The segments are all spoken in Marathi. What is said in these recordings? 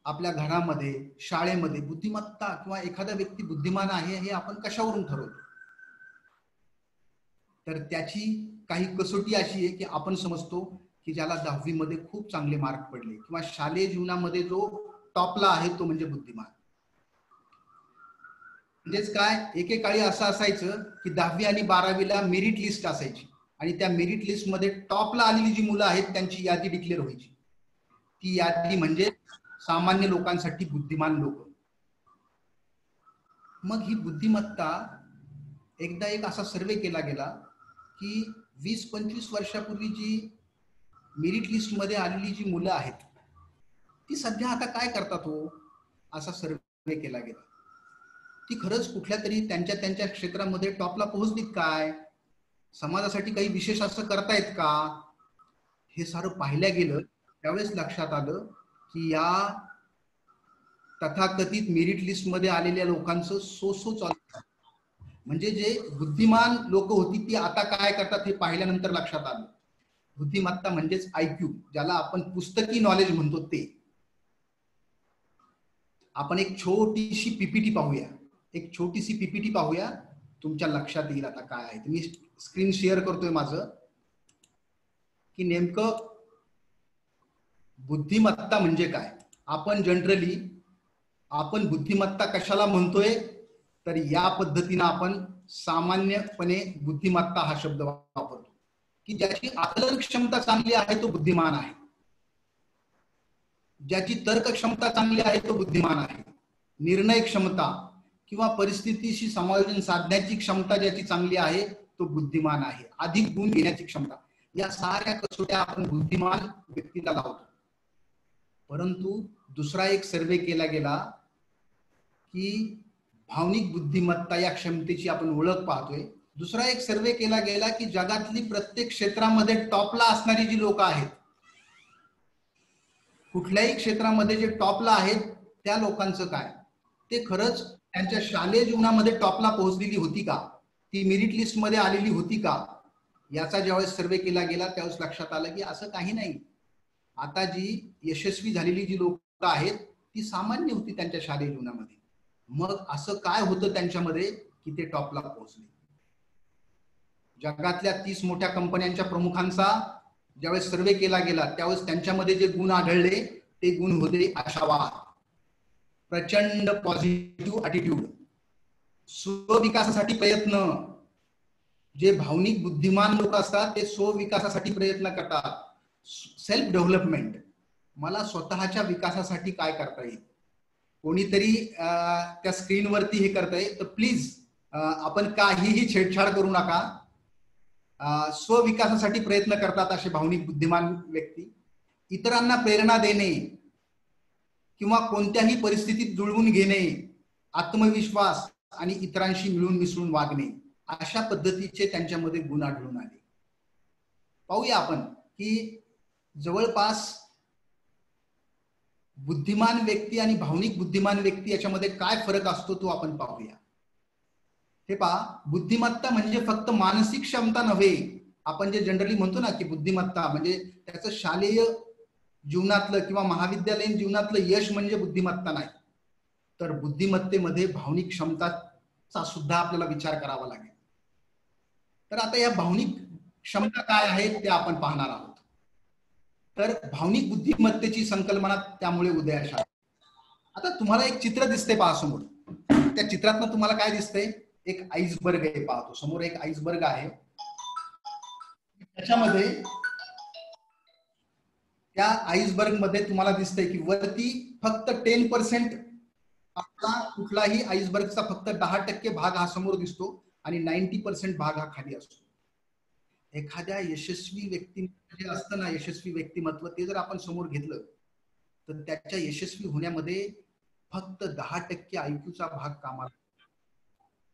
आपल्या घरामध्ये, शाळेमध्ये बुद्धिमत्ता किंवा एखादा व्यक्ती बुद्धिमान आहे हे आपण कशावरून ठरवतो? तर त्याची काही कसोटी अशी आहे की आपण समजतो की ज्याला 10वी मध्ये खूप चांगले मार्क पडले किंवा शालेय जीवनामध्ये जो टॉपला आहे तो म्हणजे बुद्धिमान. म्हणजेच काय, एकेकाळी असं असायचं की 10वी आणि 12वीला मेरिट लिस्ट असायची आणि त्या मेरिट लिस्ट मध्ये टॉपला आलेली जी मुलं आहेत त्यांची यादी डिक्लेअर व्हायची. ती यादी म्हणजे सामान्य लोकांसाठी बुद्धिमान लोक. मग ही बुद्धिमत्ता एकदा एक असा सर्वे केला गेला की 20-25 वर्षापूर्वी जी मेरिट लिस्ट मध्ये आलेली जी मुलं आहेत ती सध्या आता काय करतात हो, असा सर्वे केला गेला. ती खरंच कुठल्या तरी त्यांच्या त्यांच्या क्षेत्रामध्ये टॉपला पोहोचलीत काय, समाजासाठी काही विशेष असं करतायत का, हे सारं पाहिलं गेलं. त्यावेळेस लक्षात आलं की या तथाकथित मेरिट लिस्ट मध्ये आलेल्या लोकांचं सो चालू. म्हणजे जे बुद्धिमान लोक होती ती आता काय करतात हे पाहिल्यानंतर लक्षात आलं. बुद्धिमत्ता म्हणजेच आयक्यू, ज्याला आपण पुस्तकी नॉलेज म्हणतो ते. आपण एक छोटीशी पीपीटी पाहूया, एक छोटीशी पीपीटी पाहूया, तुमच्या लक्षात येईल आता काय आहे. मी स्क्रीन शेअर करतोय माझं की नेमकं बुद्धिमत्ता म्हणजे काय. आपण जनरली आपण बुद्धिमत्ता कशाला म्हणतोय, तर या पद्धतीनं आपण सामान्यपणे बुद्धिमत्ता हा शब्द वापरतो की ज्याची आकलन क्षमता चांगली आहे तो बुद्धिमान आहे, ज्याची तर्क क्षमता चांगली आहे तो बुद्धिमान आहे, निर्णय क्षमता किंवा परिस्थितीशी समायोजन साधण्याची क्षमता ज्याची चांगली आहे तो बुद्धिमान आहे, अधिक गुण घेण्याची क्षमता, या साऱ्या कसोट्या आपण बुद्धिमान व्यक्तीला लावतो. परंतु दुसरा एक सर्वे केला गेला की भावनिक बुद्धिमत्ता या क्षमतेची आपण ओळख पाहतोय. दुसरा एक सर्वे केला गेला की जगातली प्रत्येक क्षेत्रामध्ये टॉपला असणारी जी लोक आहेत, कुठल्याही क्षेत्रामध्ये जे टॉपला आहेत त्या लोकांचं काय, ते खरंच त्यांच्या शालेय जीवनामध्ये टॉपला पोहोचलेली होती का, ती मेरिट लिस्ट मध्ये आलेली होती का, याचा ज्यावेळेस सर्वे केला गेला त्यावेळेस लक्षात आलं की असं काही नाही. आता जी यशस्वी झालेली जी लोक आहेत ती सामान्य होती त्यांच्या शालेय जीवनामध्ये. मग असं काय होतं त्यांच्यामध्ये की ते टॉपला पोहोचले. जगातल्या 30 मोठ्या कंपन्यांच्या प्रमुखांचा ज्यावेळेस सर्वे केला गेला त्यावेळेस त्यांच्यामध्ये जे गुण आढळले ते गुण होते आशावाद, प्रचंड पॉझिटिव्ह ॲटिट्यूड, स्वविकासासाठी प्रयत्न. जे भावनिक बुद्धिमान लोक असतात ते स्वविकासासाठी प्रयत्न करतात, सेल्फ डेव्हलपमेंट. मला स्वतःच्या विकासासाठी काय करता येईल. कोणीतरी त्या स्क्रीनवरती हे करतंय तर प्लीज आपण काहीही छेडछाड करू नका. स्वविकासासाठी प्रयत्न करतात असे भावनिक बुद्धिमान व्यक्ती. इतरांना प्रेरणा देणे किंवा कोणत्याही परिस्थितीत जुळवून घेणे, आत्मविश्वास आणि इतरांशी मिळून मिसळून वागणे, अशा पद्धतीचे त्यांच्यामध्ये गुण आढळून आले. पाहूया आपण की जवळपास बुद्धिमान व्यक्ती आणि भावनिक बुद्धिमान व्यक्ती याच्यामध्ये काय फरक असतो तो आपण पाहूया. हे पहा, बुद्धिमत्ता म्हणजे फक्त मानसिक क्षमता नव्हे. आपण जे जनरली म्हणतो ना की बुद्धिमत्ता म्हणजे त्याचं शालेय जीवनातलं किंवा महाविद्यालयीन जीवनातलं यश म्हणजे बुद्धिमत्ता नाही. तर बुद्धिमत्तेमध्ये भावनिक क्षमताचा सुद्धा आपल्याला विचार करावा लागेल. तर आता या भावनिक क्षमता काय आहेत ते आपण पाहणार आहोत. तर भावनिक बुद्धिमत्तेची संकल्पना त्यामुळे उदयास आली. आता तुम्हाला एक चित्र दिसते पहा समोर. त्या चित्रातनं तुम्हाला काय दिसतंय, एक आईसबर्ग आहे. पाहतो समोर एक आईसबर्ग आहे. त्याच्यामध्ये त्या आईसबर्ग मध्ये तुम्हाला दिसतंय की वरती फक्त 10% आपला कुठलाही आईसबर्गचा फक्त 10% भाग हा समोर दिसतो आणि 90% भाग हा खाली असतो. एखाद्या यशस्वी व्यक्ती जे असतं ना, यशस्वी व्यक्तिमत्व, ते जर आपण समोर घेतलं तर त्याच्या यशस्वी होण्यामध्ये फक्त 10% आयक्यूचा भाग कामाला.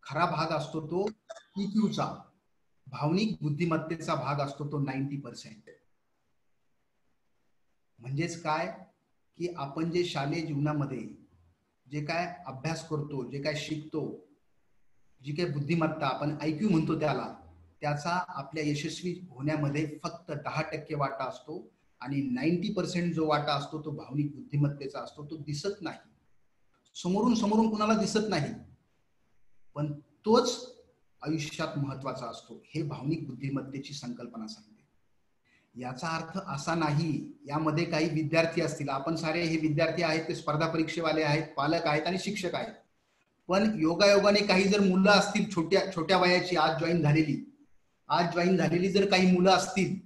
खरा भाग असतो तो ईक्यूचा, भावनिक बुद्धिमत्तेचा भाग असतो तो 90%. म्हणजेच काय की आपण जे शालेय जीवनामध्ये जे काय अभ्यास करतो, जे काय शिकतो, जी काय बुद्धिमत्ता आपण आयक्यू म्हणतो त्याला, त्याचा आपल्या यशस्वी होण्यामध्ये फक्त 10% वाटा असतो आणि 90% जो वाटा असतो तो भावनिक बुद्धिमत्तेचा असतो. तो दिसत नाही, समोरून समोरून कुणाला दिसत नाही, पण तोच आयुष्यात महत्वाचा असतो. हे भावनिक बुद्धिमत्तेची संकल्पना सांगते. याचा अर्थ असा नाही यामध्ये काही विद्यार्थी असतील, आपण सारे हे विद्यार्थी आहेत, ते स्पर्धा परीक्षेवाले आहेत, पालक आहेत आणि शिक्षक आहेत, पण योगायोगाने काही जर मुलं असतील छोट्या छोट्या वयाची आज जॉईन झालेली जर काही मुलं असतील,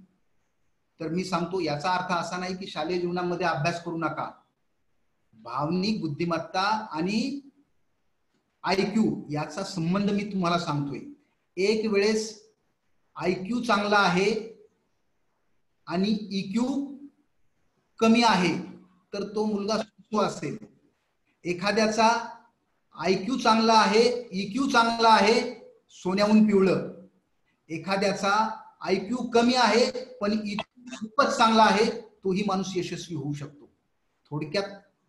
तर मी सांगतो याचा अर्थ असा नाही की शालेय जीवनामध्ये अभ्यास करू नका. भावनिक बुद्धिमत्ता आणि IQ याचा संबंध मी तुम्हाला सांगतोय. एक वेळेस IQ चांगला आहे आणि EQ कमी आहे तर तो मुलगा सुसू असेल. एखाद्याचा IQ चांगला आहे, EQ चांगला आहे, सोन्याहून पिवळं. एखाद्याचा IQ कमी आहे पण EQ खूपच चांगला आहे, तोही माणूस यशस्वी होऊ शकतो. थोडक्यात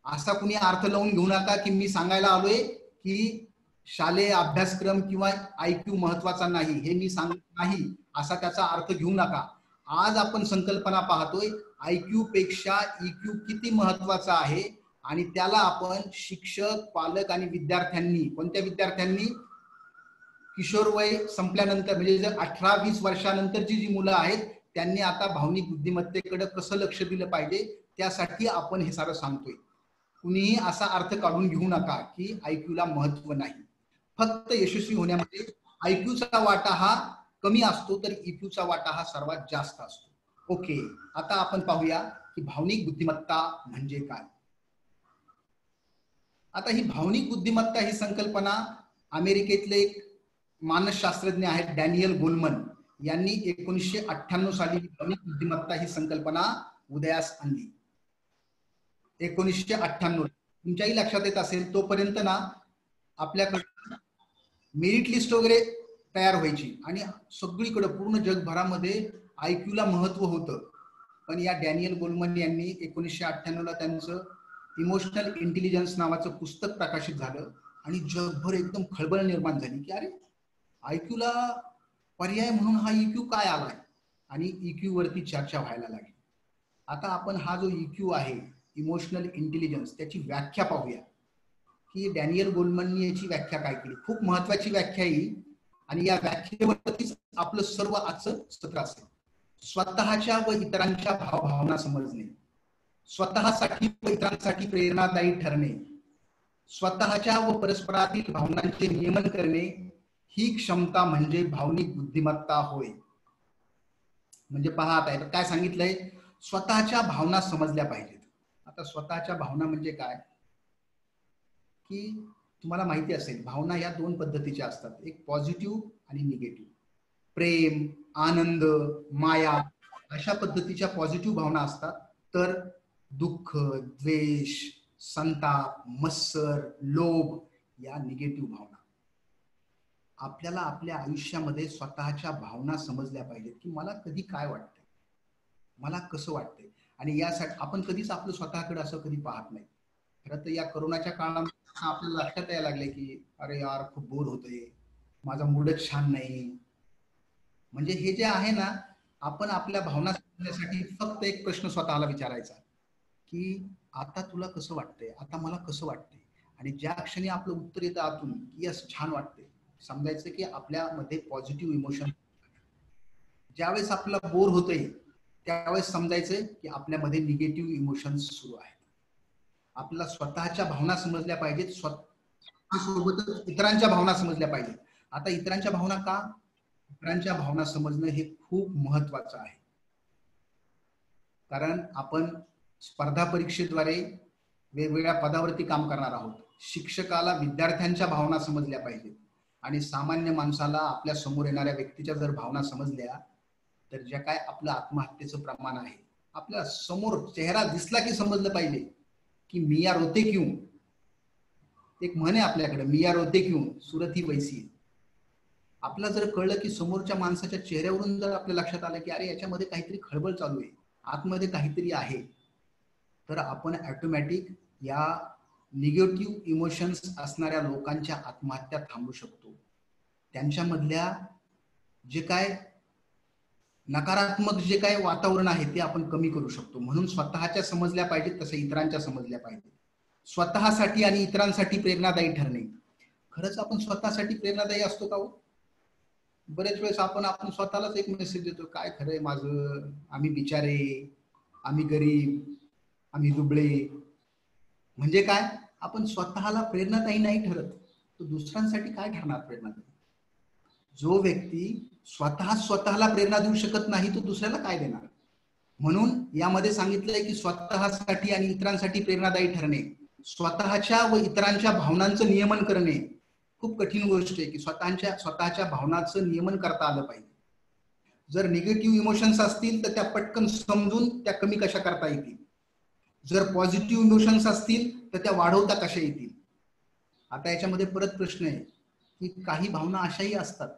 असा कुणी अर्थ लावून घेऊ नका की मी सांगायला आलोय की शालेय अभ्यासक्रम किंवा IQ महत्वाचा नाही, हे मी सांगत नाही, असा त्याचा अर्थ घेऊ नका. आज आपण संकल्पना पाहतोय IQ पेक्षा EQ किती महत्वाचा आहे आणि त्याला आपण शिक्षक, पालक आणि विद्यार्थ्यांनी, कोणत्या विद्यार्थ्यांनी, किशोर वय संपल्यानंतर म्हणजे जर 18-20 वर्षानंतरची जी मुलं आहेत त्यांनी आता भावनिक बुद्धिमत्तेकडे कसं लक्ष दिलं पाहिजे त्यासाठी आपण हे सारं सांगतोय. कुणीही असा अर्थ काढून घेऊ नका की IQ ला महत्व नाही. फक्त यशस्वी होण्यामध्ये IQ चा वाटा हा कमी असतो तर EQ चा वाटा हा सर्वात जास्त असतो. ओके, आता आपण पाहूया की भावनिक बुद्धिमत्ता म्हणजे काय. आता ही भावनिक बुद्धिमत्ता ही संकल्पना अमेरिकेतले एक मानसशास्त्रज्ञ आहेत डॅनियल गोलमन यांनी 1998 साली भावनिक बुद्धिमत्ता ही संकल्पना उदयास आणली. 1998 तुमच्याही लक्षात येत असेल तोपर्यंत ना आपल्याकडे मेरिट लिस्ट वगैरे तयार व्हायची आणि सगळीकडे पूर्ण जगभरामध्ये IQ ला महत्व होतं. पण या डॅनियल गोलमन यांनी 1998 ला त्यांचं इमोशनल इंटेलिजन्स नावाचं पुस्तक प्रकाशित झालं आणि जगभर एकदम खळबळ निर्माण झाली की अरे IQ ला पर्याय म्हणून हा EQ काय आलाय आणि EQ वरती चर्चा व्हायला लागली. आता आपण हा जो EQ आहे इमोशनल इंटेलिजन्स त्याची व्याख्या पाहूया की डॅनियल गोलमननी याची व्याख्या काय केली. खूप महत्वाची व्याख्या ही आणि या व्याख्येवरतीच आपलं सर्व आजचं सत्र असेल. स्वतःच्या व इतरांच्या भावभावना समजणे, स्वतःसाठी व इतरांसाठी प्रेरणादायी ठरणे, स्वतःच्या व परस्परातील भावनांचे नियमन करणे ही क्षमता म्हणजे भावनिक बुद्धिमत्ता होय. म्हणजे पहा आता काय सांगितलंय, स्वतःच्या भावना समजल्या पाहिजेत. आता स्वतःच्या भावना म्हणजे काय की तुम्हाला माहिती असेल भावना या दोन पद्धतीच्या असतात, एक पॉझिटिव्ह आणि निगेटिव्ह. प्रेम, आनंद, माया अशा पद्धतीच्या पॉझिटिव्ह भावना असतात, तर दुःख, द्वेष, संताप, मत्सर, लोभ या निगेटिव्ह भावना. आपल्याला आपल्या आयुष्यामध्ये स्वतःच्या भावना समजल्या पाहिजेत की मला कधी काय वाटतंय, मला कसं वाटतंय, आणि यासाठी आपण कधीच आपलं स्वतःकडे असं कधी पाहत नाही. खरं तर या कोरोनाच्या काळामध्ये आपल्याला लक्षात यायला लागले की अरे यार खूप बोर होतंय, माझा मूडच छान नाही. म्हणजे हे जे आहे ना, आपण आपल्या भावना समजण्यासाठी फक्त एक प्रश्न स्वतःला विचारायचा की आता तुला कसं वाटतंय, आता मला कसं वाटतंय, आणि ज्या क्षणी आपलं उत्तर येतं आतून की यस छान वाटतंय, समजायचं की आपल्यामध्ये पॉझिटिव्ह इमोशन. ज्यावेळेस आपल्याला बोर होतंय त्यावेळेस समजायचं की आपल्यामध्ये निगेटिव्ह इमोशन्स सुरू आहेत. आपल्याला स्वतःच्या भावना समजल्या पाहिजेत, स्वतःसोबतच इतरांच्या भावना समजल्या पाहिजेत. आता इतरांच्या भावना का, इतरांच्या भावना समजणं हे खूप महत्वाचं आहे. कारण आपण स्पर्धा परीक्षेद्वारे वेगवेगळ्या पदावरती काम करणार आहोत. शिक्षकाला विद्यार्थ्यांच्या भावना समजल्या पाहिजेत आणि सामान्य माणसाला आपल्या समोर येणाऱ्या व्यक्तीच्या जर भावना समजल्या तर जे काय आपलं आत्महत्येचं प्रमाण आहे, आपल्या समोर चेहरा दिसला की समजलं पाहिजे की मिया रोते क्यों. एक म्हण आहे आपल्याकडे, मिया रोते क्यों सूरत ही वैसी. आपल्याला जर कळलं की समोरच्या माणसाच्या चेहऱ्यावरून जर आपल्या लक्षात आलं की अरे याच्यामध्ये काहीतरी खळबळ चालू आहे, आतमध्ये काहीतरी आहे, तर आपण ऑटोमॅटिक या निगेटिव्ह इमोशन्स असणाऱ्या लोकांच्या आत्महत्या थांबवू शकतो. त्यांच्यामधल्या जे काय नकारात्मक जे काही वातावरण आहे ते आपण कमी करू शकतो. म्हणून स्वतःच्या समजल्या पाहिजेत, तसं इतरांच्या समजल्या पाहिजेत. स्वतःसाठी आणि इतरांसाठी प्रेरणादायी ठरणे. खरंच आपण स्वतःसाठी प्रेरणादायी असतो का हो? बरेच वेळेस आपण स्वतःलाच एक मेसेज देतो, काय खरंय माझं, आम्ही बिचारे, आम्ही गरीब, आम्ही दुबळे. म्हणजे काय, आपण स्वतःला प्रेरणादायी नाही ठरत, तो दुसऱ्यांसाठी काय ठरणार प्रेरणादायी? जो व्यक्ती स्वतःला प्रेरणा देऊ शकत नाही तो दुसऱ्याला काय देणार? म्हणून यामध्ये सांगितलंय की स्वतःसाठी आणि इतरांसाठी प्रेरणादायी ठरणे, स्वतःच्या व इतरांच्या भावनांचं नियमन करणे खूप कठीण गोष्ट आहे, की स्वतःच्या भावनांचं नियमन करता आलं पाहिजे. जर निगेटिव्ह इमोशन्स असतील तर त्या पटकन समजून त्या कमी कशा करता येतील, जर पॉझिटिव्ह इमोशन्स असतील तर त्या वाढवता कशा येतील. आता याच्यामध्ये परत प्रश्न आहे की काही भावना अशाही असतात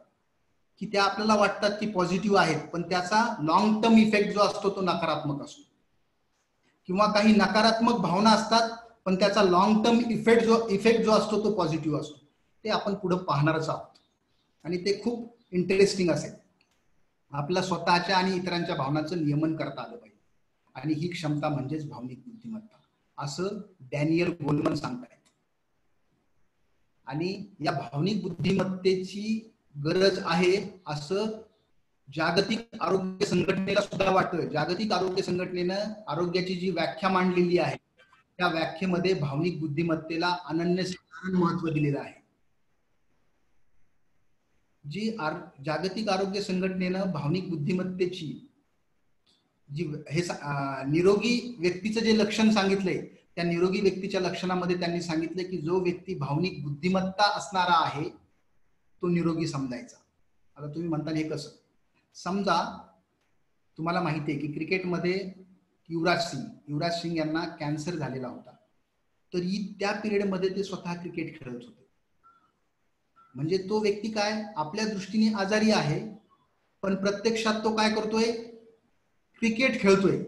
की त्या आपल्याला वाटतात की पॉझिटिव्ह आहेत, पण त्याचा लॉंग टर्म इफेक्ट जो असतो तो नकारात्मक असतो. किंवा काही नकारात्मक भावना असतात पण त्याचा लॉंग टर्म इफेक्ट जो असतो तो पॉझिटिव्ह असतो. ते आपण पुढे पाहणारच आहोत आणि ते खूप इंटरेस्टिंग असेल. आपल्या स्वतःच्या आणि इतरांच्या भावनांचं नियमन करता आलं पाहिजे, आणि ही क्षमता म्हणजेच भावनिक बुद्धिमत्ता, असं डॅनियल गोलमन सांगतायत. आणि या भावनिक बुद्धिमत्तेची गरज आहे असं जागतिक आरोग्य संघटनेला सुद्धा वाटतं. जागतिक आरोग्य संघटनेनं आरोग्याची जी व्याख्या मांडलेली आहे त्या व्याख्येमध्ये भावनिक बुद्धिमत्तेला अनन्यसाधारण महत्व दिलेलं आहे. जी जागतिक आरोग्य संघटनेनं भावनिक बुद्धिमत्तेची जी निरोगी व्यक्तीचं जे लक्षण सांगितलंय, त्या निरोगी व्यक्तीच्या लक्षणामध्ये त्यांनी सांगितलं की जो व्यक्ती भावनिक बुद्धिमत्ता असणारा आहे तो निरोगी समजायचा. आता तुम्ही म्हणता हे कसं? समजा तुम्हाला माहिती आहे की क्रिकेटमध्ये युवराज सिंग यांना कॅन्सर झालेला होता, तरी त्या पिरियडमध्ये ते स्वतः क्रिकेट खेळत होते. म्हणजे तो व्यक्ती काय आपल्या दृष्टीने आजारी आहे, पण प्रत्यक्षात तो काय करतोय, क्रिकेट खेळतोय.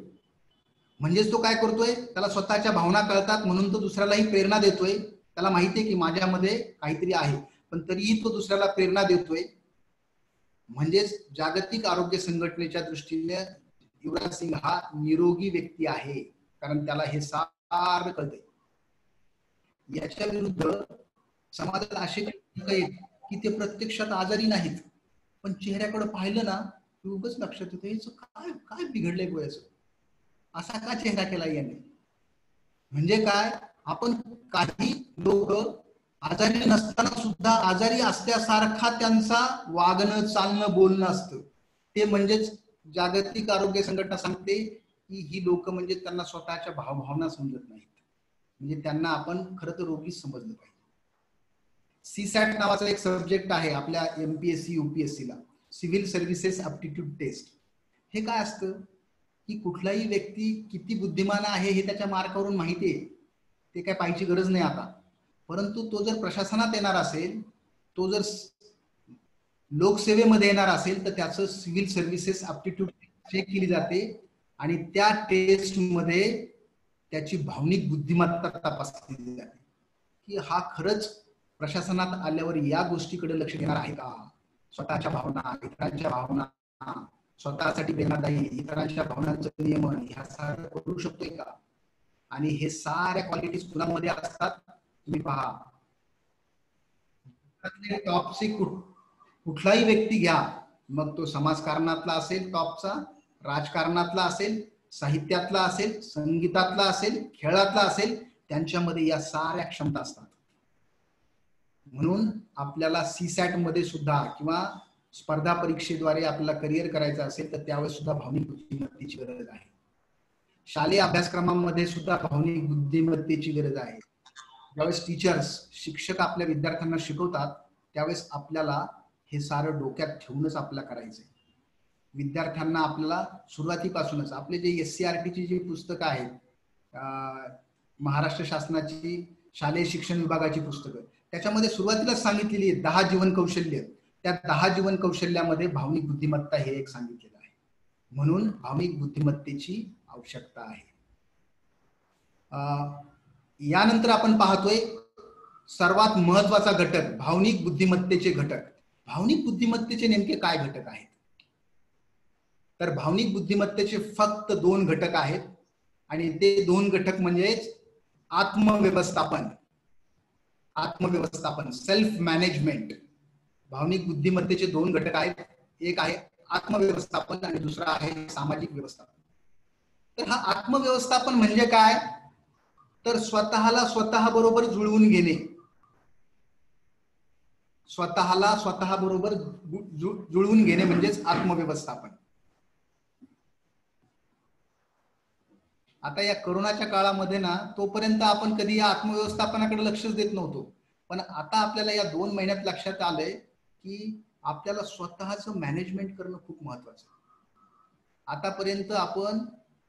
म्हणजेच तो काय करतोय, त्याला स्वतःच्या भावना कळतात म्हणून तो दुसऱ्यालाही प्रेरणा देतोय. त्याला माहितीये की माझ्यामध्ये काहीतरी आहे, पण तरीही तो दुसऱ्याला प्रेरणा देतोय. म्हणजेच जागतिक आरोग्य संघटनेच्या दृष्टीने युवराज सिंग हा निरोगी व्यक्ती आहे, कारण त्याला हे सारं कळतंय. याच्या विरुद्ध समाजात असे काही की ते प्रत्यक्षात आजारी नाहीत, पण चेहऱ्याकडे पाहिलं ना उगाच लक्षात येतं याचं काय काय बिघडलंय गोळ्याचं, असा का चेहरा केला याने. म्हणजे काय, आपण काही लोक आजारी नसताना सुद्धा आजारी असल्यासारखा त्यांचा वागणं चालणं बोलणं असतं. ते म्हणजेच जागतिक आरोग्य संघटना सांगते की ही लोक म्हणजे त्यांना स्वतःच्या भावभावना समजत नाहीत, म्हणजे त्यांना आपण खरं तर रोगीच समजलं पाहिजे. सीसॅट नावाचा एक सब्जेक्ट आहे आपल्या MPSC UPSC ला, सिव्हिल सर्व्हिसेस ऍप्टिट्यूड टेस्ट. हे काय असतं की कुठलाही व्यक्ती किती बुद्धिमान आहे हे त्याच्या मार्कावरून माहिती आहे, ते काय पाहायची गरज नाही आता. परंतु तो जर प्रशासनात येणार असेल, तो जर लोकसेवेमध्ये येणार असेल तर त्याचं सिव्हिल सर्व्हिसेस ऍप्टिट्यूड चेक केली जाते आणि त्या टेस्ट मध्ये त्याची भावनिक बुद्धिमत्ता तपासली जाते की हा खरंच प्रशासनात आल्यावर या गोष्टीकडे लक्ष देणार आहे का, स्वतःच्या भावना, इतरांच्या भावना, स्वतःसाठी प्रेरणादायी, इतरांच्या भावनांचं नियमन ह्या सारं करू शकतोय का. आणि हे साऱ्या क्वालिटीज कुणामध्ये असतात तुम्ही पहा. टॉपचे कुठलाही व्यक्ती घ्या, मग तो समाजकारणातला असेल टॉपचा, राजकारणातला असेल, साहित्यातला असेल, संगीतातला असेल, खेळातला असेल, त्यांच्यामध्ये या साऱ्या क्षमता असतात. म्हणून आपल्याला सीसॅट मध्ये सुद्धा किंवा स्पर्धा परीक्षेद्वारे आपल्याला करिअर करायचं असेल तर त्यावेळेस सुद्धा भावनिक बुद्धिमत्तेची गरज आहे. शालेय अभ्यासक्रमामध्ये सुद्धा भावनिक बुद्धिमत्तेची गरज आहे. ज्यावेळेस टीचर्स, शिक्षक आपल्या विद्यार्थ्यांना शिकवतात त्यावेळेस आपल्याला हे सारं डोक्यात ठेवूनच आपल्याला करायचंय. विद्यार्थ्यांना आपल्याला सुरुवातीपासूनच आपले जे SCRT ची जी पुस्तकं आहेत, महाराष्ट्र शासनाची शालेय शिक्षण विभागाची पुस्तकं, त्याच्यामध्ये सुरुवातीलाच सांगितलेली आहे 10 जीवन कौशल्य. त्या 10 जीवन कौशल्यामध्ये भावनिक बुद्धिमत्ता हे एक सांगितलेलं आहे. म्हणून भावनिक बुद्धिमत्तेची आवश्यकता आहे. यानंतर आपण पाहतोय सर्वात महत्वाचा घटक भावनिक बुद्धिमत्तेचे घटक. भावनिक बुद्धिमत्तेचे नेमके काय घटक आहेत? तर भावनिक बुद्धिमत्तेचे फक्त 2 घटक आहेत आणि ते 2 घटक म्हणजेच आत्मव्यवस्थापन. आत्मव्यवस्थापन, सेल्फ मॅनेजमेंट. भावनिक बुद्धिमत्तेचे 2 घटक आहेत, एक आहे आत्मव्यवस्थापन आणि दुसरा आहे सामाजिक व्यवस्थापन. तर हा आत्मव्यवस्थापन म्हणजे काय, तर स्वतःला स्वतः बरोबर जुळवून घेणे. स्वतःला स्वतः बरोबर जुळवून घेणे म्हणजेच आत्मव्यवस्थापन. आता या कोरोनाच्या काळामध्ये ना, तोपर्यंत आपण कधी या आत्मव्यवस्थापनाकडे लक्षच देत नव्हतो, पण आता आपल्याला या 2 महिन्यात लक्षात आलंय की आपल्याला स्वतःचं मॅनेजमेंट करणं खूप महत्वाचं. आतापर्यंत आपण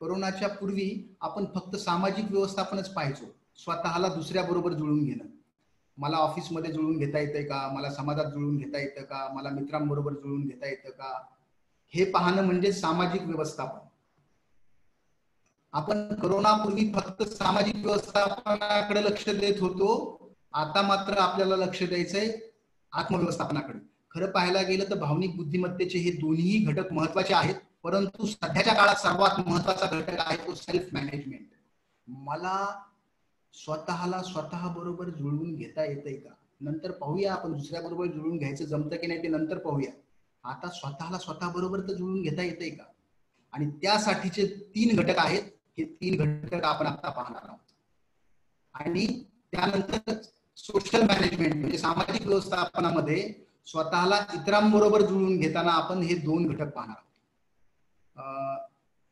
कोरोनाच्या पूर्वी आपण फक्त सामाजिक व्यवस्थापनच पाहायचो, स्वतःला दुसऱ्या बरोबर जुळवून घेणं. मला ऑफिसमध्ये जुळवून घेता येतंय का, मला समाजात जुळवून घेता येतं का, मला मित्रांबरोबर जुळवून घेता येतं का, हे पाहणं म्हणजे सामाजिक व्यवस्थापन. आपण कोरोनापूर्वी फक्त सामाजिक व्यवस्थापनाकडे लक्ष देत होतो, आता मात्र आपल्याला लक्ष द्यायचंय आत्मव्यवस्थापनाकडे. खरं पाहायला गेलं तर भावनिक बुद्धिमत्तेचे हे दोन्ही घटक महत्वाचे आहेत, परंतु सध्याच्या काळात सर्वात महत्वाचा घटक आहे तो सेल्फ मॅनेजमेंट. मला स्वतःला स्वतः बरोबर जुळवून घेता येतंय का, नंतर पाहूया आपण दुसऱ्या बरोबर जुळवून घ्यायचं जमतं की नाही ते नंतर पाहूया. आता स्वतःला स्वतः बरोबर तर जुळवून घेता येतंय का, आणि त्यासाठीचे 3 घटक आहेत. हे 3 घटक आपण आता पाहणार आहोत. आणि त्यानंतर सोशल मॅनेजमेंट म्हणजे सामाजिक व्यवस्थापनामध्ये स्वतःला इतरांबरोबर जुळवून घेताना आपण हे 2 घटक पाहणार आहोत.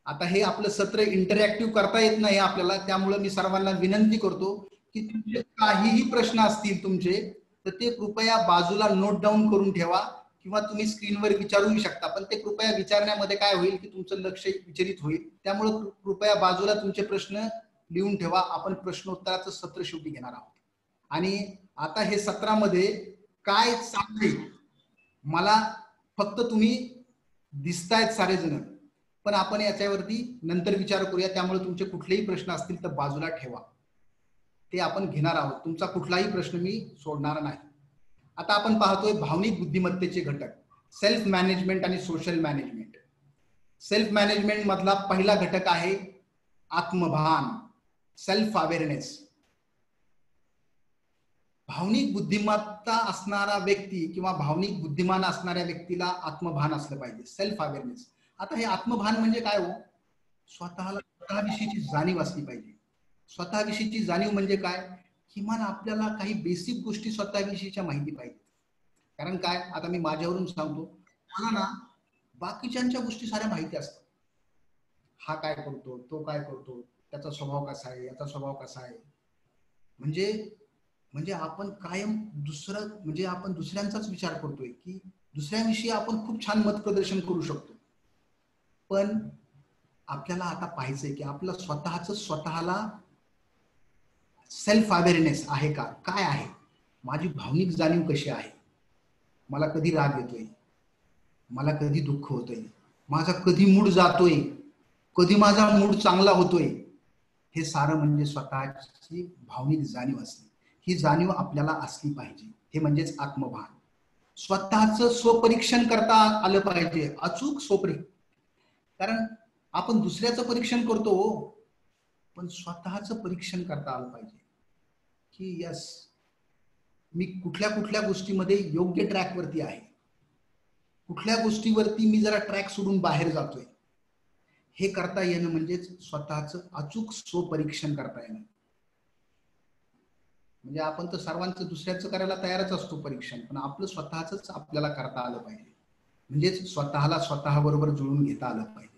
आता हे आपलं सत्र इंटरॅक्टिव्ह करता येत नाही आपल्याला, त्यामुळे मी सर्वांना विनंती करतो की तुमचे काहीही प्रश्न असतील तुमचे, तर ते कृपया बाजूला नोट डाऊन करून ठेवा, किंवा तुम्ही स्क्रीनवर विचारूही शकता, पण ते कृपया विचारण्यामध्ये काय होईल की तुमचं लक्ष विचलित होईल. त्यामुळे कृपया बाजूला तुमचे प्रश्न लिहून ठेवा. आपण प्रश्नोत्तराचं सत्र शेवटी घेणार आहोत. आणि आता हे सत्रामध्ये काय चाललंय, मला फक्त तुम्ही दिसतायत सारेजण, पण आपण याच्यावरती नंतर विचार करूया. त्यामुळे तुमचे कुठलेही प्रश्न असतील तर बाजूला ठेवा, ते आपण घेणार आहोत. तुमचा कुठलाही प्रश्न मी सोडणार नाही. आता आपण पाहतोय भावनिक बुद्धिमत्तेचे घटक, सेल्फ मॅनेजमेंट आणि सोशल मॅनेजमेंट. सेल्फ मॅनेजमेंट मधला पहिला घटक आहे आत्मभान, सेल्फ अवेअरनेस. भावनिक बुद्धिमत्ता असणारा व्यक्ती किंवा भावनिक बुद्धिमान असणाऱ्या व्यक्तीला आत्मभान असलं पाहिजे, सेल्फ अवेअरनेस. आता हे आत्मभान म्हणजे काय हो, स्वतःला स्वतःविषयीची जाणीव असली पाहिजे. स्वतःविषयीची जाणीव म्हणजे काय, किमान आपल्याला काही बेसिक गोष्टी स्वतःविषयीच्या माहिती पाहिजे. कारण काय, आता मी माझ्यावरून सांगतो, मला ना बाकीच्यांच्या गोष्टी साऱ्या माहिती असतात. हा काय करतो, तो काय करतो, त्याचा स्वभाव कसा आहे, याचा स्वभाव कसा आहे. म्हणजे आपण कायम म्हणजे आपण दुसऱ्यांचाच विचार करतोय की दुसऱ्यांविषयी आपण खूप छान मत प्रदर्शन करू शकतो. पण आपल्याला आता पाहायचंय की आपलं स्वतःला सेल्फ अवेअरनेस आहे का, काय आहे, माझी भावनिक जाणीव कशी आहे, मला कधी राग येतोय, मला कधी दुःख होतोय, माझा कधी मूड जातोय, कधी माझा मूड चांगला होतोय. हे सारं म्हणजे स्वतःची भावनिक जाणीव असते. ही जाणीव आपल्याला असली पाहिजे, हे म्हणजेच आत्मभान. स्वतःचं स्वपरीक्षण करता आलं पाहिजे, अचूक स्वपरीक्षण. कारण आपण दुसऱ्याचं परीक्षण करतो, पण स्वतःचं परीक्षण करता आलं पाहिजे की यस, मी कुठल्या कुठल्या गोष्टीमध्ये योग्य ट्रॅकवरती आहे, कुठल्या गोष्टीवरती मी जरा ट्रॅक सोडून बाहेर जातोय. हे करता येणं म्हणजेच स्वतःचं अचूक स्वपरीक्षण करता येणं. म्हणजे आपण तर सर्वांचं दुसऱ्याचं करायला तयारच असतो परीक्षण, पण आपलं स्वतःच आपल्याला करता आलं पाहिजे. म्हणजेच स्वतःला स्वतः बरोबर जुळून घेता आलं पाहिजे.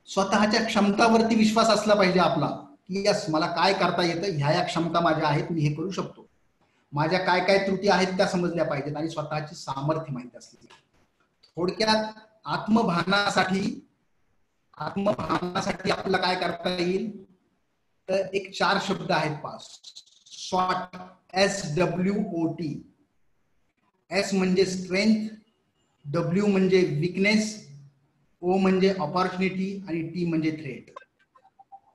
स्वतःच्या क्षमतावरती विश्वास असला पाहिजे आपला की यस, मला काय करता येतं, ह्या क्षमता माझ्या आहेत, मी हे करू शकतो. माझ्या काय काय त्रुटी आहेत त्या समजल्या पाहिजेत आणि स्वतःची सामर्थ्य माहिती असली. थोडक्यात आत्मभानासाठी आपल्याला काय करता येईल, तर एक 4 शब्द आहेत पास. SWOT, SWOT. S म्हणजे स्ट्रेंथ, W म्हणजे विकनेस, O म्हणजे ऑपॉर्च्युनिटी आणि T म्हणजे थ्रेट.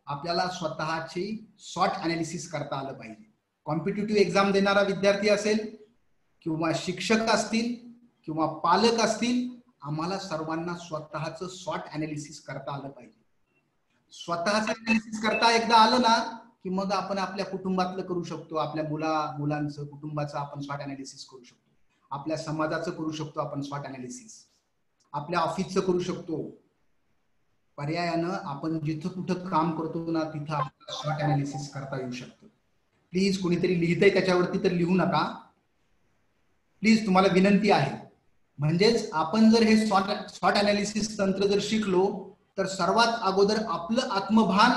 आपल्याला स्वतःची SWOT अनालिसिस करता आलं पाहिजे. कॉम्पिटिटिव्ह एक्झाम देणारा विद्यार्थी असेल, किंवा शिक्षक असतील, किंवा पालक असतील, आम्हाला सर्वांना स्वतःचं स्वॉट अनालिसिस करता आलं पाहिजे. स्वतःचं अनालिसिस करता एकदा आलं ना की मग आपण आपल्या कुटुंबातलं करू शकतो, आपल्या मुलांचं कुटुंबाचं आपण स्वॉट अनालिसिस करू शकतो, आपल्या समाजाचं करू शकतो आपण स्वॉट अनालिसिस, आपल्या ऑफिसचं करू शकतो. पर्यायानं आपण जिथं कुठं काम करतो ना तिथं आपल्याला स्वॉट अनालिसिस करता येऊ शकतं. प्लीज कोणीतरी लिहितंय त्याच्यावरती तर लिहू नका प्लीज, तुम्हाला विनंती आहे. म्हणजेच आपण जर हे स्वॉट अनालिसिस तंत्र जर शिकलो तर सर्वात अगोदर आपलं आत्मभान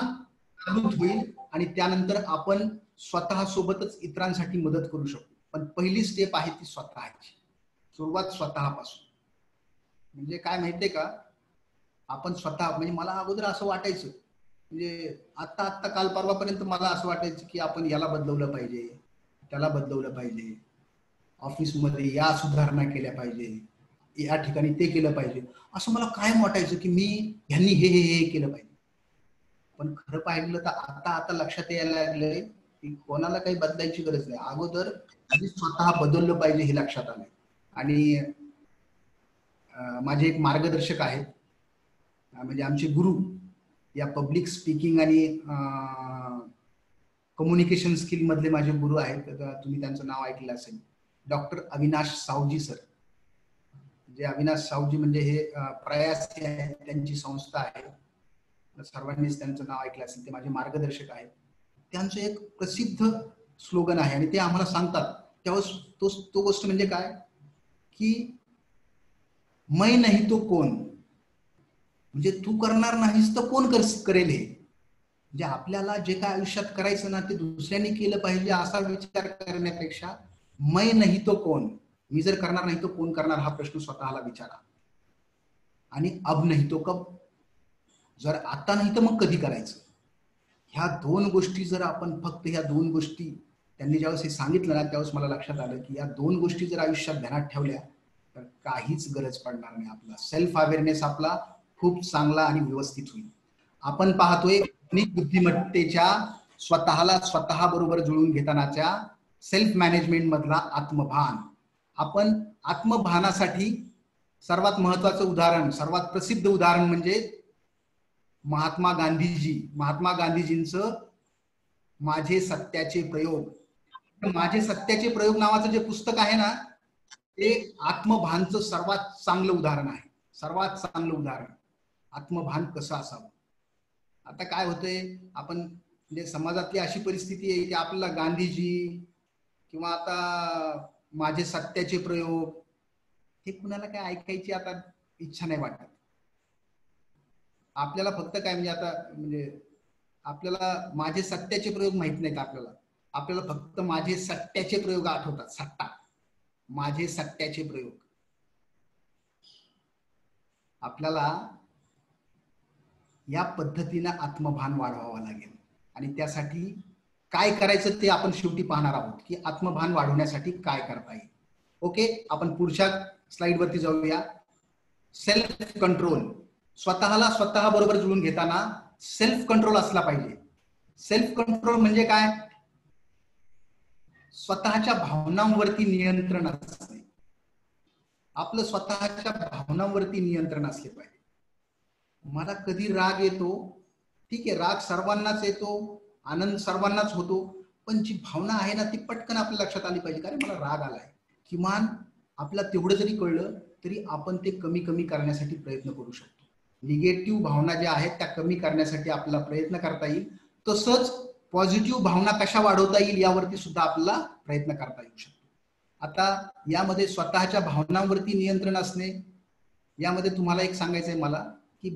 जागृत होईल आणि त्यानंतर आपण स्वतः सोबतच इतरांसाठी मदत करू शकतो. पण पहिली स्टेप आहे ती स्वतःची, सुरुवात स्वतःपासून. म्हणजे काय माहितीये का, आपण स्वतः, म्हणजे मला अगोदर असं वाटायचं, म्हणजे आता काल परवापर्यंत मला असं वाटायचं की आपण याला बदलवलं पाहिजे, त्याला बदलवलं पाहिजे, ऑफिसमध्ये या सुधारणा केल्या पाहिजे, या ठिकाणी ते केलं पाहिजे, असं मला कायम वाटायचं की मी ह्यांनी हे केलं पाहिजे. पण खरं पाहिलं तर आता लक्षात यायला लागलंय की कोणाला काही बदलायची गरज नाही, अगोदर स्वतः बदललं पाहिजे हे लक्षात आलंय. आणि माझे एक मार्गदर्शक आहेत, म्हणजे आमचे गुरु या पब्लिक स्पीकिंग आणि कम्युनिकेशन स्किल मधले माझे गुरु आहेत. तुम्ही त्यांचं नाव ऐकलं असेल, डॉक्टर अविनाश सावजी सर. जे अविनाश सावजी म्हणजे हे प्रयास त्यांची संस्था आहे, सर्वांनीच त्यांचं नाव ऐकलं असेल, ते माझे मार्गदर्शक आहेत. त्यांचं एक प्रसिद्ध स्लोगन आहे आणि ते आम्हाला सांगतात त्यावेळेस तो गोष्ट म्हणजे काय की मैं नाही तो कोण, म्हणजे तू करणार नाहीस तर कोण करेल हे. म्हणजे आपल्याला जे काय आयुष्यात करायचं ना ते दुसऱ्यांनी केलं पाहिजे असा विचार करण्यापेक्षा मैं नाही तो कोण, मी जर करणार नाही तो कोण करणार हा प्रश्न स्वतःला विचारा. आणि अब नाही तो कब, जर आता नाही तर मग कधी करायचं. ह्या दोन गोष्टी जर आपण फक्त ह्या दोन गोष्टी त्यांनी ज्यावेळेस हे सांगितलं ना त्यावेळेस मला लक्षात आलं की या दोन गोष्टी जर आयुष्यात ध्यानात ठेवल्या तर काहीच गरज पडणार नाही. आपला सेल्फ अवेअरनेस आपला खूप चांगला आणि व्यवस्थित होईल. आपण पाहतोय बुद्धिमत्तेच्या स्वतःला स्वतः बरोबर जुळून घेतानाच्या सेल्फ मॅनेजमेंट मधला आत्मभान. आपण आत्मभानासाठी सर्वात महत्वाचं उदाहरण, सर्वात प्रसिद्ध उदाहरण म्हणजे महात्मा गांधीजींचं माझे सत्याचे प्रयोग. माझे सत्याचे प्रयोग नावाचं जे पुस्तक आहे ना ते आत्मभानचं सर्वात चांगलं उदाहरण आहे, सर्वात चांगलं उदाहरण. आत्मभान कसं असावं. आता काय होतंय, आपण म्हणजे समाजातली अशी परिस्थिती आहे की आपल्याला गांधीजी किंवा आता माझे सत्याचे प्रयोग हे कुणाला काय ऐकायची आता इच्छा नाही वाटत. आपल्याला फक्त काय म्हणजे आता म्हणजे आपल्याला माझे सत्याचे प्रयोग माहित नाहीत, आपल्याला फक्त माझे सत्याचे प्रयोग आठवतात. सट्टा, माझे सत्याचे प्रयोग. आपल्याला या पद्धतीनं आत्मभान वाढवावं लागेल आणि त्यासाठी काय करायचं ते आपण शेवटी पाहणार आहोत की आत्मभान वाढवण्यासाठी काय करता येईल. ओके, आपण पुढच्या स्लाइड वरती जाऊया. Self control. स्वतःला स्वतः बरोबर जुळून घेताना सेल्फ कंट्रोल असला पाहिजे. सेल्फ कंट्रोल म्हणजे काय, स्वतःच्या भावनांवरती नियंत्रण असणे. आपलं स्वतःच्या भावनांवरती नियंत्रण असले पाहिजे. मला कधी राग येतो, ठीक आहे, राग सर्वांनाच येतो, आनंद सर्वांनाच होतो, पण जी भावना आहे ना ती पटकन आपल्या लक्षात आली पाहिजे, कारण मला राग आलाय. किमान आपल्याला तेवढं जरी कळलं तरी आपण ते कमी करण्यासाठी प्रयत्न करू शकतो. निगेटिव्ह भावना ज्या आहेत त्या कमी करण्यासाठी आपल्याला प्रयत्न करता येईल. तसंच पॉझिटिव्ह भावना कशा वाढवता येईल यावरती सुद्धा आपल्याला प्रयत्न करता येऊ शकतो. आता यामध्ये स्वतःच्या भावनांवरती नियंत्रण असणे, यामध्ये तुम्हाला एक सांगायचंय मला की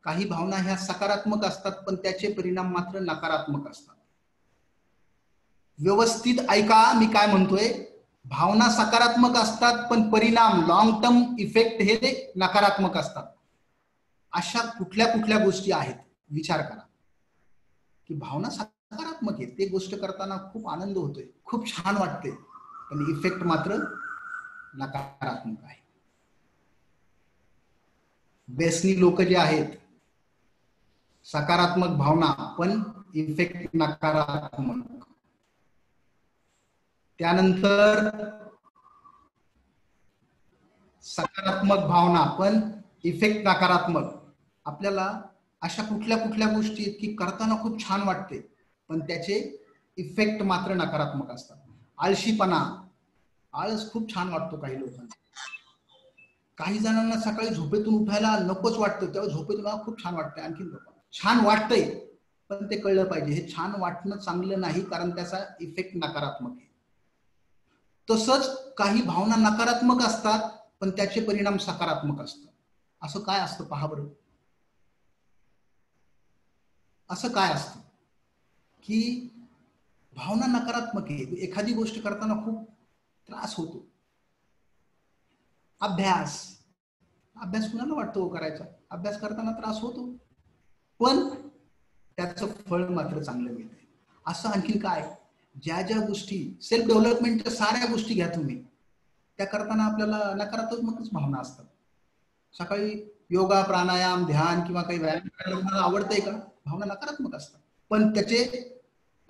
काही भावना ह्या सकारात्मक असतात पण त्याचे परिणाम मात्र नकारात्मक असतात. व्यवस्थित ऐका मी काय म्हणतोय, भावना सकारात्मक असतात पण परिणाम लॉंग टर्म इफेक्ट हे नकारात्मक असतात. अशा कुठल्या गोष्टी आहेत विचार करा की भावना सकारात्मक आहे, ते गोष्ट करताना खूप आनंद होतोय, खूप छान वाटते, पण इफेक्ट मात्र नकारात्मक आहे. व्यसनी लोक जे आहेत, सकारात्मक भावना पण इफेक्ट नकारात्मक. त्यानंतर सकारात्मक भावना पण इफेक्ट नकारात्मक. आपल्याला अशा कुठल्या कुठल्या गोष्टी आहेत की करताना खूप छान वाटते पण त्याचे इफेक्ट मात्र नकारात्मक असतात. आळशीपणा, आळस खूप छान वाटतो काही लोकांना. काही जणांना सकाळी झोपेतून उठायला नकोच वाटतं, तेव्हा झोपेतून खूप छान वाटतंय. आणखी छान वाटतंय पण ते कळलं पाहिजे हे छान वाटणं चांगलं नाही, कारण त्याचा इफेक्ट नकारात्मक आहे. तसंच काही भावना नकारात्मक असतात पण त्याचे परिणाम सकारात्मक असतात. असं काय असतं पहा बरं. असं काय असतं की भावना नकारात्मक आहे, एखादी गोष्ट करताना खूप त्रास होतो. अभ्यास अभ्यास कुणाला वाटतो करायचा, अभ्यास करताना त्रास होतो पण त्याचं फळ मात्र चांगलं मिळते. असं आणखी काय, ज्या ज्या गोष्टी सेल्फ डेव्हलपमेंटच्या साऱ्या गोष्टी घ्या तुम्ही, त्या करताना आपल्याला नकारात्मकच भावना असतात. सकाळी योगा प्राणायाम ध्यान किंवा काही व्यायाम करायला तुम्हाला आवडतंय का, भावना नकारात्मक असतात पण त्याचे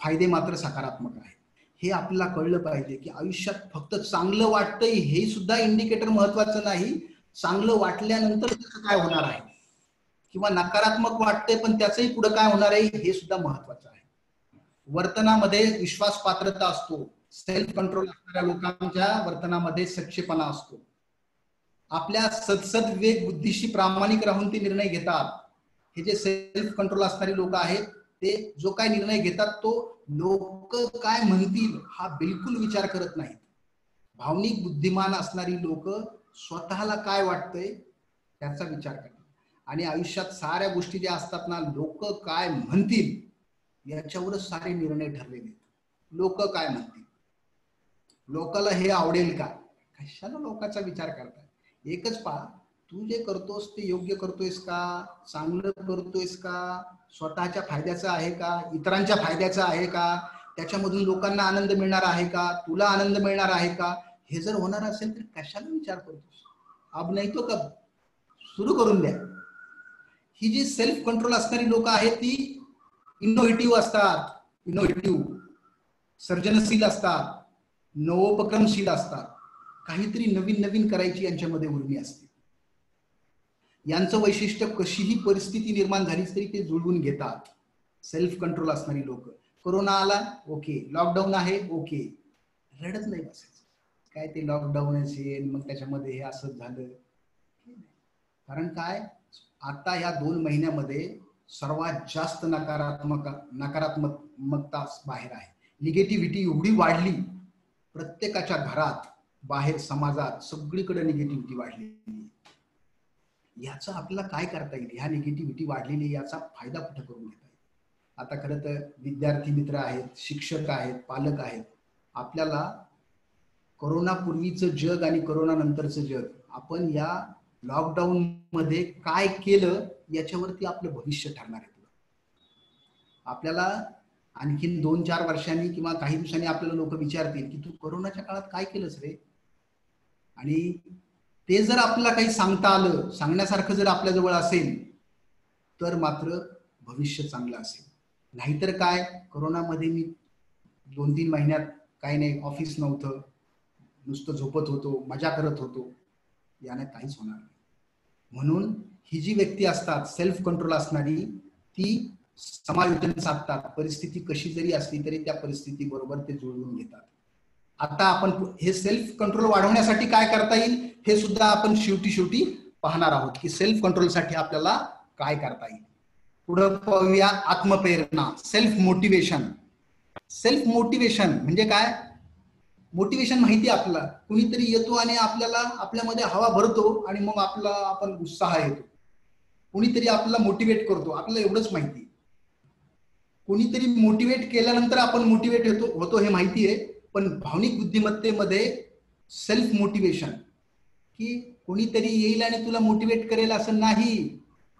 फायदे मात्र सकारात्मक आहेत. हे आपल्याला कळलं पाहिजे की आयुष्यात फक्त चांगलं वाटतंय हे सुद्धा इंडिकेटर महत्वाचं नाही, चांगलं वाटल्यानंतर त्याचं काय होणार आहे किंवा नकारात्मक वाटतंय पण त्याचंही पुढे काय होणार आहे हे सुद्धा महत्वाचं आहे. वर्तनामध्ये विश्वास पात्रता असतो, सेल्फ कंट्रोल असणाऱ्या लोकांच्या वर्तनामध्ये सच्चेपणा असतो. आपल्या सदसद विवेक बुद्धीशी प्रामाणिक राहून ते निर्णय घेतात. हे जे सेल्फ कंट्रोल असणारी लोक आहेत ते जो काय निर्णय घेतात तो लोक काय म्हणतील हा बिलकुल विचार करत नाहीत. भावनिक बुद्धिमान असणारी लोक स्वतःला काय वाटतंय त्याचा विचार करतात आणि आयुष्यात साऱ्या गोष्टी ज्या असतात ना, लोक काय म्हणतील याच्यावरच सारे निर्णय ठरलेले. लोक काय म्हणतील, लोकाला हे आवडेल का, कशाला लोकांचा विचार करताय. एकच पहा, तू जे करतोस ते योग्य करतोयस का, चांगलं करतोयस का, स्वतःच्या फायद्याचं आहे का, इतरांच्या फायद्याचं आहे का, त्याच्यामधून लोकांना आनंद मिळणार आहे का, तुला आनंद मिळणार आहे का. हे जर होणार असेल तर कशाला विचार करतोस. अब नाही तो कब, सुरू करून द्या. ही जी सेल्फ कंट्रोल असणारी लोक आहेत ती इनोव्हेटिव्ह असतात, इनोव्हेटिव्ह सर्जनशील असतात, नवोपक्रमशील असतात, काहीतरी नवीन नवीन करायची यांच्यामध्ये उर्मी असते. यांचं वैशिष्ट्य कशीही परिस्थिती निर्माण झाली तरी ते जुळवून घेतात. सेल्फ कंट्रोल असणारी लोक. कोरोना आला ओके, लॉकडाऊन आहे ओके, रडत नाही बसायचं. काय ते लॉकडाऊन असेल मग त्याच्यामध्ये हे असं झालं, कारण काय आता या 2 महिन्यामध्ये सर्वात जास्त नकारात्मकता बाहेर आहे. निगेटिव्हिटी एवढी वाढली, प्रत्येकाच्या घरात बाहेर समाजात सगळीकडे निगेटिव्हिटी वाढली. याचं आपल्याला काय करता येईल, ह्या निगेटिव्हिटी वाढलेली याचा फायदा कुठे करून घेता येईल. आता खरं तर विद्यार्थी मित्र आहेत, शिक्षक आहेत, पालक आहेत, आपल्याला कोरोना पूर्वीचं जग आणि कोरोना नंतरचं जग, आपण या लॉकडाऊन मध्ये काय केलं याच्यावरती आपलं भविष्य ठरणार आहे. आपल्याला आणखीन 2-4 वर्षांनी किंवा काही दिवसांनी आपल्याला लोक विचारतील की तू कोरोनाच्या काळात काय केलंस रे, आणि ते जर आपल्याला काही सांगता आलं, सांगण्यासारखं जर आपल्या जवळ असेल तर मात्र भविष्य चांगलं असेल. नाहीतर काय, कोरोनामध्ये मी 2-3 महिन्यात काही नाही, ऑफिस नव्हतं, नुसतं झोपत होतो, मजा करत होतो, याने काहीच होणार नाही. म्हणून ही जी व्यक्ती असतात सेल्फ कंट्रोल असणारी, ती समायोजन साधतात. परिस्थिती कशी जरी असली तरी त्या परिस्थिती बरोबर ते जुळवून घेतात. आता आपण हे सेल्फ कंट्रोल वाढवण्यासाठी काय करता येईल हे सुद्धा आपण शेवटी पाहणार आहोत की सेल्फ कंट्रोल साठी आपल्याला काय करता येईल. पुढे पाहूया आत्मप्रेरणा, सेल्फ मोटिवेशन. सेल्फ मोटिवेशन म्हणजे काय, मोटिवेशन माहिती आपल्याला, कुणीतरी येतो आणि आपल्याला आपल्यामध्ये हवा भरतो आणि मग आपण उत्साह येतो. कुणीतरी आपल्याला मोटिवेट करतो, आपल्याला एवढंच माहिती. कोणीतरी मोटिवेट केल्यानंतर आपण मोटिवेट होतो हे माहिती आहे. पण भावनिक बुद्धिमत्तेमध्ये सेल्फ मोटिवेशन, की कोणीतरी येईल आणि तुला मोटिवेट करेल असं नाही,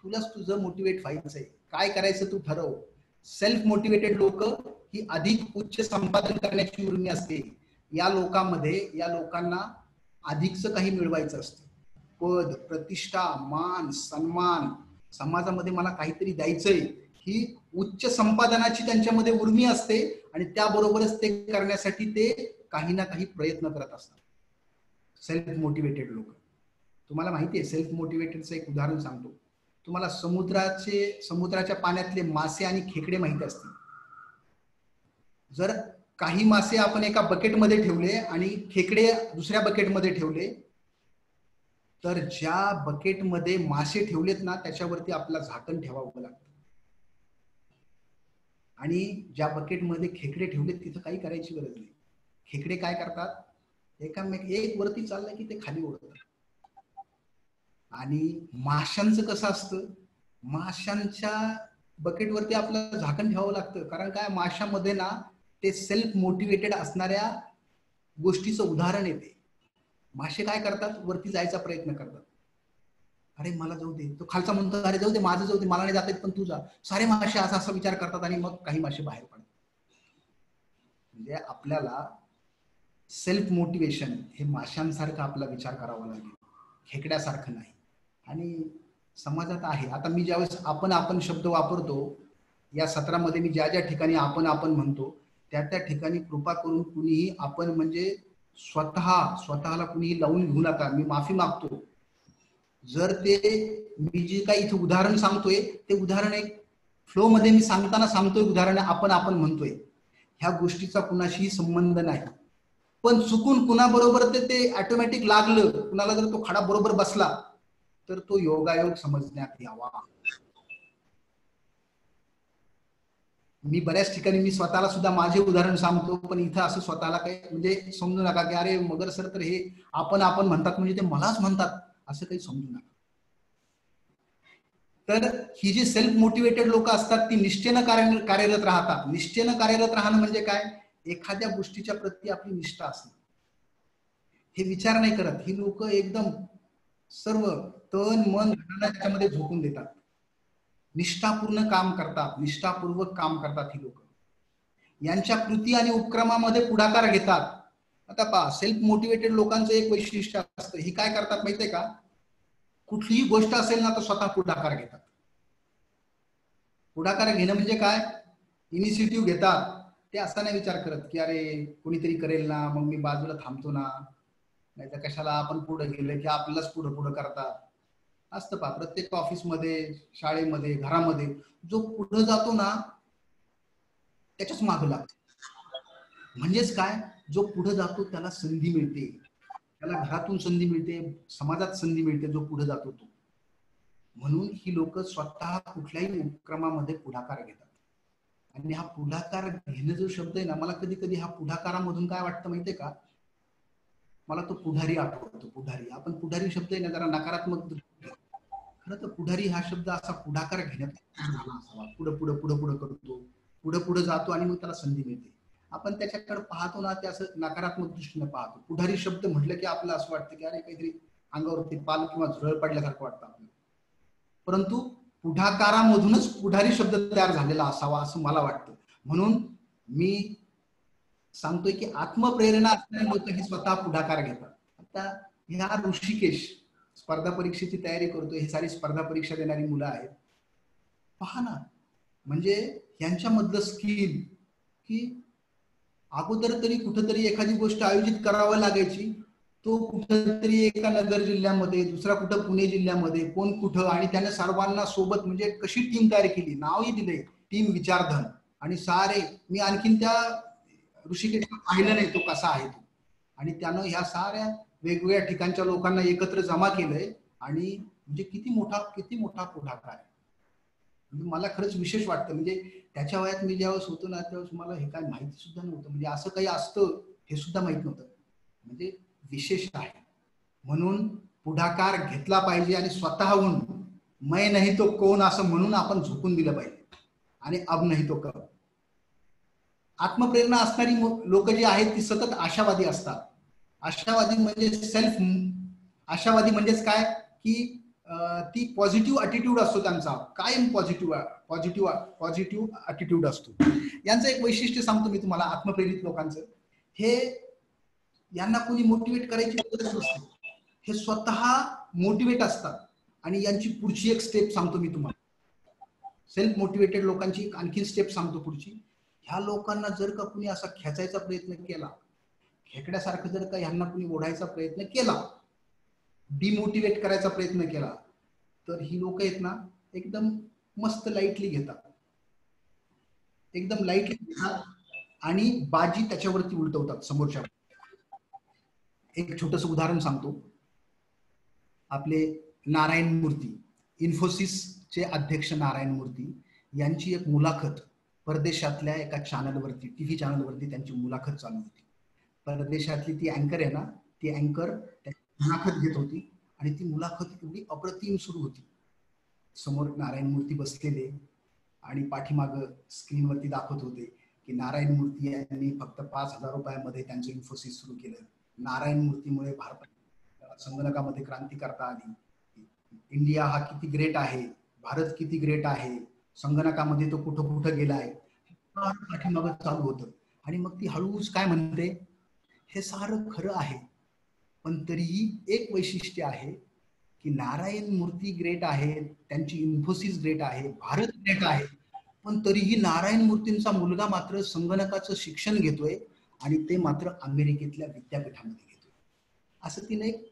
तुलाच तुझं मोटिवेट व्हायचंय. काय करायचं तू ठरव. सेल्फ मोटिवेटेड लोक ही अधिक उच्च संपादन करण्याची उर्मी असते. या लोकांना अधिकचं काही मिळवायचं असतं. पद, प्रतिष्ठा, मान, सन्मान, समाजामध्ये मला काहीतरी द्यायचंय, ही उच्च संपादनाची त्यांच्यामध्ये उर्मी असते आणि त्याबरोबरच ते करण्यासाठी ते काही ना काही प्रयत्न करत असतात. सेल्फ मोटिवेटेड लोक. तुम्हाला माहिती आहे, सेल्फ मोटिवेटेडचं एक उदाहरण सांगतो तुम्हाला. समुद्राच्या पाण्यातले मासे आणि खेकडे माहिती असतील. जर काही मासे आपण एका बकेटमध्ये ठेवले आणि खेकडे दुसऱ्या बकेटमध्ये ठेवले, तर ज्या बकेटमध्ये मासे ठेवलेत ना त्याच्यावरती आपल्याला झाकण ठेवावं लागतं, आणि ज्या बकेटमध्ये खेकडे ठेवलेत तिथं काही करायची गरज नाही. खेकडे काय करतात, एक वरती चाललं की ते खाली ओढतात. आणि माशांचं कसं असतं, माशांच्या बकेटवरती आपल्याला झाकण ठेवावं लागतं. कारण काय, माशामध्ये ना ते सेल्फ मोटिवेटेड असणाऱ्या गोष्टीचं उदाहरण येते. मासे काय करतात, वरती जायचा प्रयत्न करतात. अरे मला जाऊ दे, तो खालचा म्हणतो अरे जाऊ दे, माझं जाऊ दे, मला नाही जाता येत पण तू जा. सारे मासे असा असा विचार करतात आणि मग काही मासे बाहेर पडतात. म्हणजे आपल्याला सेल्फ मोटिवेशन हे माशांसारखं आपला विचार करावा लागेल, खेकड्यासारखं नाही. आणि समाजात आहे, आता मी ज्यावेळेस आपण शब्द वापरतो या सत्रामध्ये, मी ज्या ज्या ठिकाणी आपण म्हणतो त्या ठिकाणी कृपा करून कुणीही आपण म्हणजे स्वतःला कुणीही लावून घेऊ नका. मी माफी मागतो जर ते मी जे काही इथे उदाहरण सांगतोय ते उदाहरण एक फ्लो मध्ये मी सांगतोय उदाहरण आपण म्हणतोय, ह्या गोष्टीचा कुणाशीही संबंध नाही. पण चुकून कुणाबरोबर ते ऑटोमॅटिक लागलं, कुणाला जर तो खडा बरोबर बसला तर तो योगायोग समजण्यात यावा. मी बऱ्याच ठिकाणी मी स्वतःला सुद्धा माझे उदाहरण सांगतो, पण इथं असं स्वतःला काही म्हणजे समजू नका की अरे मगर सर तर हे आपण म्हणतात म्हणजे ते मलाच म्हणतात, असं काही समजू नका. तर ही जी सेल्फ मोटिवेटेड लोक असतात ती निष्ठेनं कार्यरत राहतात. निष्ठेनं कार्यरत राहणं म्हणजे काय, एखाद्या गोष्टीच्या प्रती आपली निष्ठा असणं, हे विचार नाही करत. ही लोक एकदम सर्व तन मन धन त्याच्यामध्ये झोकून देतात, निष्ठापूर्ण काम करतात, निष्ठापूर्वक काम करतात ही लोक. यांच्या कृती आणि उपक्रमामध्ये पुढाकार घेतात. आता पहा, सेल्फ मोटिवेटेड लोकांचं एक वैशिष्ट्य असतं, ही काय करतात माहितीये का, कुठलीही गोष्ट असेल ना तर स्वतः पुढाकार घेतात. पुढाकार घेणं म्हणजे काय, इनिशिएटिव्ह घेतात. ते असा नाही विचार करत की अरे कोणीतरी करेल ना मग मी बाजूला थांबतो ना, नाही तर कशाला आपण पुढे गेले की आपल्यालाच पुढे करतात. असतं पहा, प्रत्येक ऑफिसमध्ये, शाळेमध्ये, घरामध्ये जो पुढे जातो ना त्याच्याच मागे लागतो. म्हणजेच काय, जो पुढे जातो त्याला संधी मिळते, त्याला घरातून संधी मिळते, समाजात संधी मिळते, जो पुढे जातो तो. म्हणून ही लोक स्वतः कुठल्याही उपक्रमामध्ये पुढाकार घेतात. आणि हा पुढाकार घेणं जो शब्द आहे ना, मला कधी कधी हा पुढाकारामधून काय वाटतं माहितीये का, मला तो पुढारी आठवतो. पुढारी, आपण पुढारी शब्द आहे ना जरा नकारात्मक. खरं तर पुढारी हा शब्द असा पुढाकार घेण्यात असावा, पुढे पुढे पुढे पुढे करतो, पुढे पुढे जातो आणि मग त्याला संधी मिळते. आपण त्याच्याकडे पाहतो ना ते असं नकारात्मक दृष्टीने पाहतो. पुढारी शब्द म्हटलं की आपल्याला असं वाटतं की अरे काहीतरी अंगावरती पाल किंवा झुरळ पडल्यासारखं वाटतं आपल्याला. परंतु पुढाकारामधूनच पुढारी शब्द तयार झालेला असावा असं मला वाटतं. म्हणून मी सांगतोय की आत्मप्रेरणा असणारी लोक ही स्वतः पुढाकार घेतात. आता ह्या ऋषिकेश स्पर्धा परीक्षेची तयारी करतोय, हे सारी स्पर्धा परीक्षा देणारी मुलं आहेत, पहा ना, म्हणजे यांच्यामधलं स्किल की अगोदर तरी कुठंतरी एखादी गोष्ट आयोजित करावी लागायची, तो कुठंतरी एका नगर जिल्ह्यामध्ये, दुसरा कुठं पुणे जिल्ह्यामध्ये, कोण कुठं, आणि त्याने सर्वांना सोबत म्हणजे कशी टीम तयार केली, नावही दिले टीम विचारधन. आणि सारे, मी आणखीन त्या ऋषिकेशला पाहिलं नाही तो कसा आहे तो, आणि त्यानं ह्या साऱ्या वेगवेगळ्या ठिकाणच्या लोकांना एकत्र जमा केलंय. आणि म्हणजे किती मोठा पुढाकार आहे. म्हणजे मला खरंच विशेष वाटतं. म्हणजे त्याच्या वयात मी ज्यावेळेस होतो ना त्यावेळेस मला हे काय माहिती सुद्धा नव्हतं, म्हणजे असं काही असतं हे सुद्धा माहित नव्हतं. म्हणजे विशेष आहे. म्हणून पुढाकार घेतला पाहिजे आणि स्वतःहून मैं नाही तो कोण असं म्हणून आपण झोकून दिलं पाहिजे, आणि अब नाही तो कब. आत्मप्रेरणा असणारी लोक जी आहेत ती सतत आशावादी असतात. आशावादी म्हणजेच काय की ती पॉझिटिव्ह अटिट्यूड असतो त्यांचा, कायम पॉझिटिव्ह अटिट्यूड असतो. यांचं एक वैशिष्ट्य सांगतो मी तुम्हाला आत्मप्रेरित लोकांचं. हे यांना कोणी मोटिवेट करायची गरज नसते, हे स्वतः मोटिवेट असतात. आणि यांची पुढची एक स्टेप सांगतो मी तुम्हाला, सेल्फ मोटिवेटेड लोकांची आणखी स्टेप सांगतो पुढची. ह्या लोकांना जर का कुणी असा खेचायचा प्रयत्न केला, खेकड्यासारखं जर का ह्यांना कुणी ओढायचा प्रयत्न केला, डिमोटिवेट करायचा प्रयत्न केला तर ही लोक आहेत ना एकदम मस्त लाईटली घेतात, एकदम लाईटली घेतात आणि बाजी त्याच्यावरती उलटवतात समोरच्या. एक छोटस उदाहरण सांगतो. आपले नारायण मूर्ती, इन्फोसिसचे अध्यक्ष नारायण मूर्ती यांची एक मुलाखत परदेशातल्या एका चॅनलवरती, टीव्ही चॅनलवरती त्यांची मुलाखत चालू होती. परदेशातली ती अँकर आहे ना, ती अँकर मुलाखत घेत होती आणि ती मुलाखत एवढी अप्रतिम सुरू होती. समोर नारायण मूर्ती बसलेले आणि पाठीमाग स्क्रीनवरती दाखवत होते की नारायण मूर्ती यांनी फक्त 5,000 रुपयामध्ये त्यांचं इन्फोसिस सुरू केलं. नारायण मूर्तीमुळे भारतात संगणकामध्ये क्रांती करता आली. इंडिया हा किती ग्रेट आहे, भारत किती ग्रेट आहे, संगणकामध्ये तो कुठं कुठं गेलाय, पाठीमागं चालू होतं. आणि मग ती हळूच काय म्हणते, हे सारं खरं आहे पण तरीही एक वैशिष्ट्य आहे की नारायण मूर्ती ग्रेट आहे, त्यांची इन्फोसिस ग्रेट आहे, भारत ग्रेट आहे, पण तरीही नारायण मूर्तींचा मुलगा मात्र संगणकाचं शिक्षण घेतोय आणि ते मात्र अमेरिकेतल्या विद्यापीठामध्ये घेतोय. असं तिने एक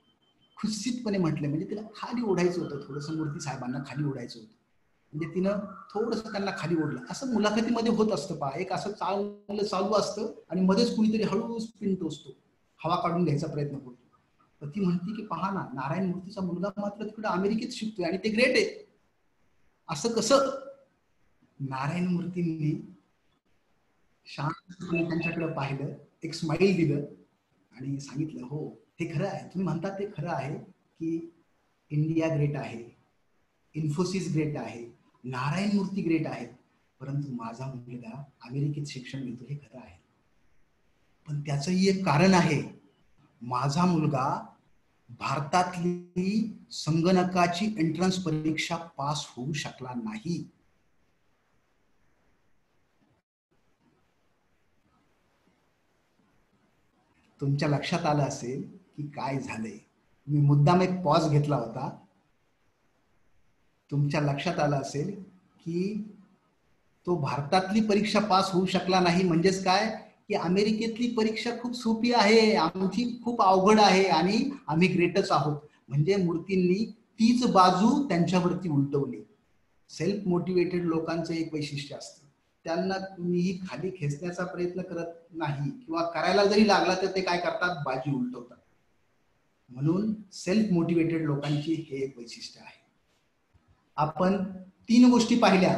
खुशीतपणे म्हटलं. म्हणजे तिला खाली ओढायचं होतं, थोडंसं मूर्ती साहेबांना खाली ओढायचं होतं. म्हणजे तिनं थोडंसं त्यांना खाली ओढलं. असं मुलाखतीमध्ये होत असतं पहा, एक असं चांगलं चालू असतं आणि मध्येच कुणीतरी हळूच पिन टोचतो, हवा काढून घ्यायचा प्रयत्न करतो. तर ती म्हणते की पहा ना, नारायण मूर्तीचा मुलगा मात्र तिकडे अमेरिकेत शिकतोय आणि ते ग्रेट आहे. असं कसं? नारायण मूर्तींनी शांतपणे त्यांच्याकडे पाहिलं, एक स्माइल दिलं आणि सांगितलं, हो ते खरं आहे, तुम्ही म्हणतात ते खरं आहे की इंडिया ग्रेट आहे, इन्फोसिस ग्रेट आहे, नारायण मूर्ती ग्रेट आहे, परंतु माझा मुलगा अमेरिकेत शिक्षण घेतो हे खरं आहे. पण त्याचंही एक कारण आहे. माझा मुलगा भारतातली संगणकाची एंट्रन्स परीक्षा पास होऊ शकला नाही. तुमच्या लक्षात आलं असेल की काय झालंय. मी मुद्दाम एक पॉज घेतला होता. तुमच्या लक्षात आलं असेल की तो भारतातली परीक्षा पास होऊ शकला नाही म्हणजेच काय की अमेरिकेतली परीक्षा खूप सोपी आहे, आमची खूप अवघड आहे आणि आम्ही ग्रेटच आहोत. म्हणजे मूर्तींनी तीच बाजू त्यांच्यावरती उलटवली. सेल्फ मोटिवेटेड लोकांचं एक वैशिष्ट्य असतं, त्यांना तुम्ही खाली खेचण्याचा प्रयत्न करत नाही किंवा करायला जरी लागला तर ते काय करतात, बाजी उलटवतात. म्हणून सेल्फ मोटिवेटेड लोकांची हे एक वैशिष्ट्य आहे. आपण 3 गोष्टी पाहिल्या.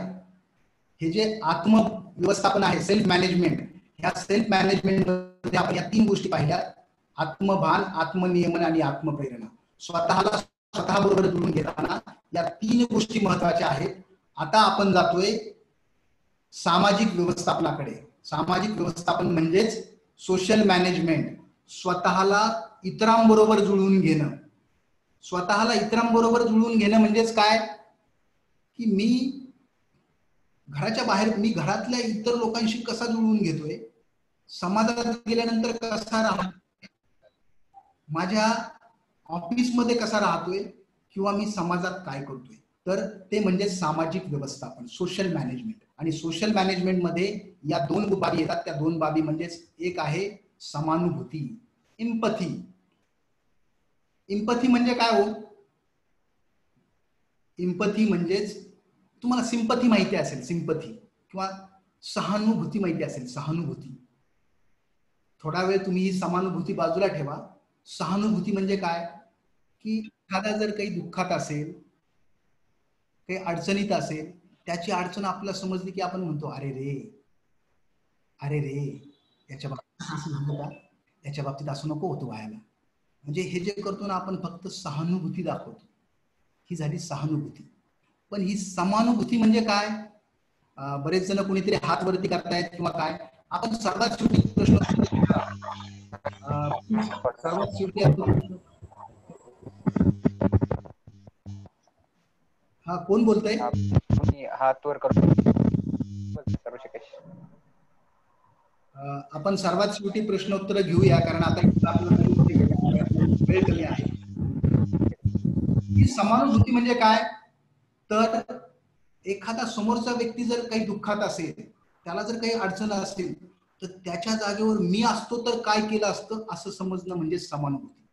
हे जे आत्मव्यवस्थापन आहे, सेल्फ मॅनेजमेंट, ह्या सेल्फ मॅनेजमेंट मध्ये आपण या 3 गोष्टी पाहिल्या: आत्मभान, आत्मनियमन आणि आत्मप्रेरणा. स्वतःला स्वतःबरोबर जुळवून घेताना या 3 गोष्टी महत्वाच्या आहेत. आता आपण जातोय सामाजिक व्यवस्थापनाकडे. सामाजिक व्यवस्थापन म्हणजेच सोशल मॅनेजमेंट. स्वतःला इतरांबरोबर जुळवून घेणं. स्वतःला इतरांबरोबर जुळवून घेणं म्हणजेच काय की मी घराच्या बाहेर, मी घरातल्या इतर लोकांशी कसा जुळवून घेतोय, समाजात गेल्यानंतर कसा राहतोय, माझ्या ऑफिसमध्ये कसा राहतोय किंवा मी समाजात काय करतोय, तर ते म्हणजे सामाजिक व्यवस्थापन, सोशल मॅनेजमेंट. आणि सोशल मॅनेजमेंट मध्ये या 2 बाबी येतात. त्या 2 बाबी म्हणजेच एक आहे समानुभूती, इम्पथी. इम्पथी म्हणजे काय हो? इम्पथी म्हणजेच तुम्हाला सिंपथी माहिती असेल, सिंपथी, किंवा सहानुभूती माहिती असेल, सहानुभूती. थोडा वेळ तुम्ही ही समानुभूती बाजूला ठेवा. सहानुभूती म्हणजे काय की एखादा जर काही दुःखात असेल, काही अडचणीत असेल, त्याची अडचण आपल्याला समजली की आपण म्हणतो, अरे रे, अरे रे, याच्या बाबतीत असं झालं का, याच्या बाबतीत असं नको होतं व्हायला. म्हणजे हे जे करतो ना आपण, फक्त सहानुभूती दाखवतो. ही झाली सहानुभूती. पण ही समानुभूती म्हणजे काय? बरेच जण कोणीतरी हात वरती करतायत किंवा काय. आपण सर्वात शेवटी प्रश्न, सर्वात शेवटी हा कोण बोलतय? हात वर करू शकतो. आपण सर्वात शेवटी प्रश्नोत्तर घेऊया, कारण आता वेळ कमी आहे. ही समानुभूती म्हणजे काय? तर एखादा समोरचा व्यक्ती जर काही दुःखात असेल, त्याला जर काही अडचण असेल, तर त्याच्या जागेवर मी असतो तर काय केलं असतं असं समजणं म्हणजे समानुभूती.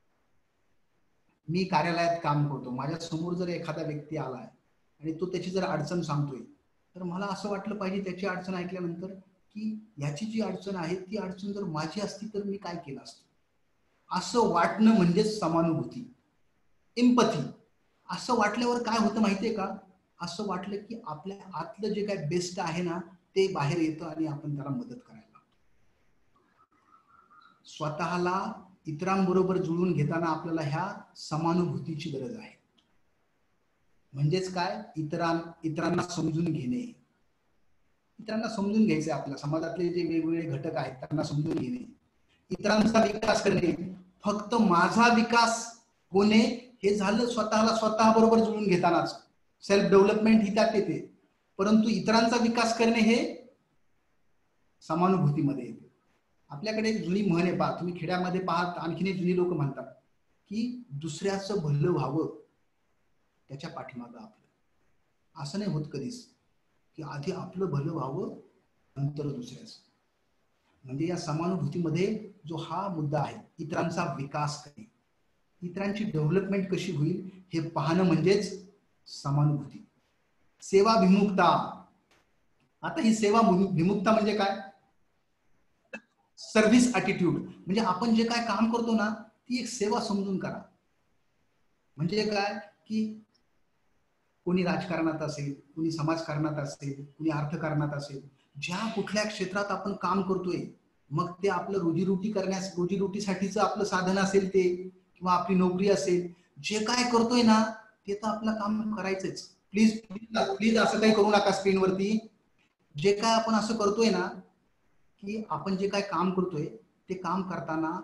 मी कार्यालयात काम करतो, माझ्या समोर जर एखादा व्यक्ती आलाय आणि तो त्याची जर अडचण सांगतोय, तर मला असं वाटलं पाहिजे त्याची अडचण ऐकल्यानंतर की याची जी अडचण आहे ती अडचण जर माझी असती तर मी काय केलं असतं. असं वाटणं म्हणजेच समानुभूती, एम्पथी. असं वाटल्यावर काय होतं माहितीये का, असं वाटलं की आपल्या आतलं जे काय बेस्ट आहे ना ते बाहेर येतं आणि आपण त्याला मदत करायला लागतो. स्वतःला इतरांबरोबर जुळून घेताना आपल्याला ह्या समानुभूतीची गरज आहे. म्हणजेच काय, इतरांना समजून घेणे, इतरांना समजून घ्यायचे, आपल्या समाजातले जे वेगवेगळे घटक आहेत त्यांना समजून घेणे, इतरांचा विकास करणे. फक्त माझा विकास होणे हे झालं स्वतःला स्वतः बरोबर जुळून घेतानाच, सेल्फ डेव्हलपमेंट ही त्यात येते. परंतु इतरांचा विकास करणे हे समानुभूतीमध्ये येते. आपल्याकडे एक जुनी म्हण आहे पहा, तुम्ही खेड्यामध्ये पाहात, आणखीन एक जुनी लोक म्हणतात की दुसऱ्याचं भलं व्हावं त्याच्या पाठीमागं आपलं. असं नाही होत कधीच की आधी आपलं भलं व्हावं नंतर दुसऱ्याचं. म्हणजे या समानुभूतीमध्ये जो हा मुद्दा आहे, इतरांचा विकास करणे, इतरांची डेव्हलपमेंट कशी होईल हे पाहणं म्हणजेच समानुभूती. सेवाभिमुखता. आता ही सेवाभिमुखता म्हणजे काय, सर्व्हिस ॲटिट्यूड. म्हणजे आपण जे काय काम करतो ना ती एक सेवा समजून करा. म्हणजे काय की कोणी राजकारणात असेल, कोणी समाजकारणात असेल, कोणी अर्थकारणात असेल, ज्या कुठल्या क्षेत्रात आपण काम करतोय, मग ते आपलं रोजीरोटीसाठीचं आपलं साधन असेल ते, किंवा आपली नोकरी असेल, जे काय करतोय ना ते तर आपलं काम करायचंच. प्लीज प्लीज असं काही करू नका स्क्रीनवरती. जे काय आपण असं करतोय ना की आपण जे काय काम करतोय ते काम करताना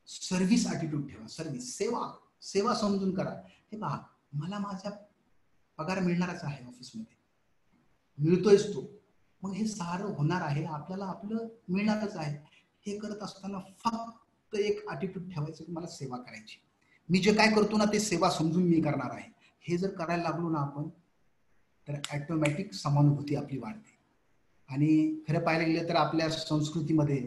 सर्व्हिस ॲटिट्यूड ठेवा. सर्व्हिस, सेवा, सेवा समजून करा. हे पहा, मला माझा पगार मिळणारच आहे ऑफिसमध्ये, मिळतोयच तो, मग हे सारं होणार आहे, आपल्याला आपलं मिळणारच आहे. हे करत असताना फक्त एक ॲटिट्यूड ठेवायचं की मला सेवा करायची, मी जे काय करतो ना ते सेवा समजून मी करणार आहे. हे जर करायला लागलो ना आपण तर ॲटोमॅटिक समानुभूती आपली वाढते. आणि खरं पाहायला गेलं तर आपल्या संस्कृतीमध्ये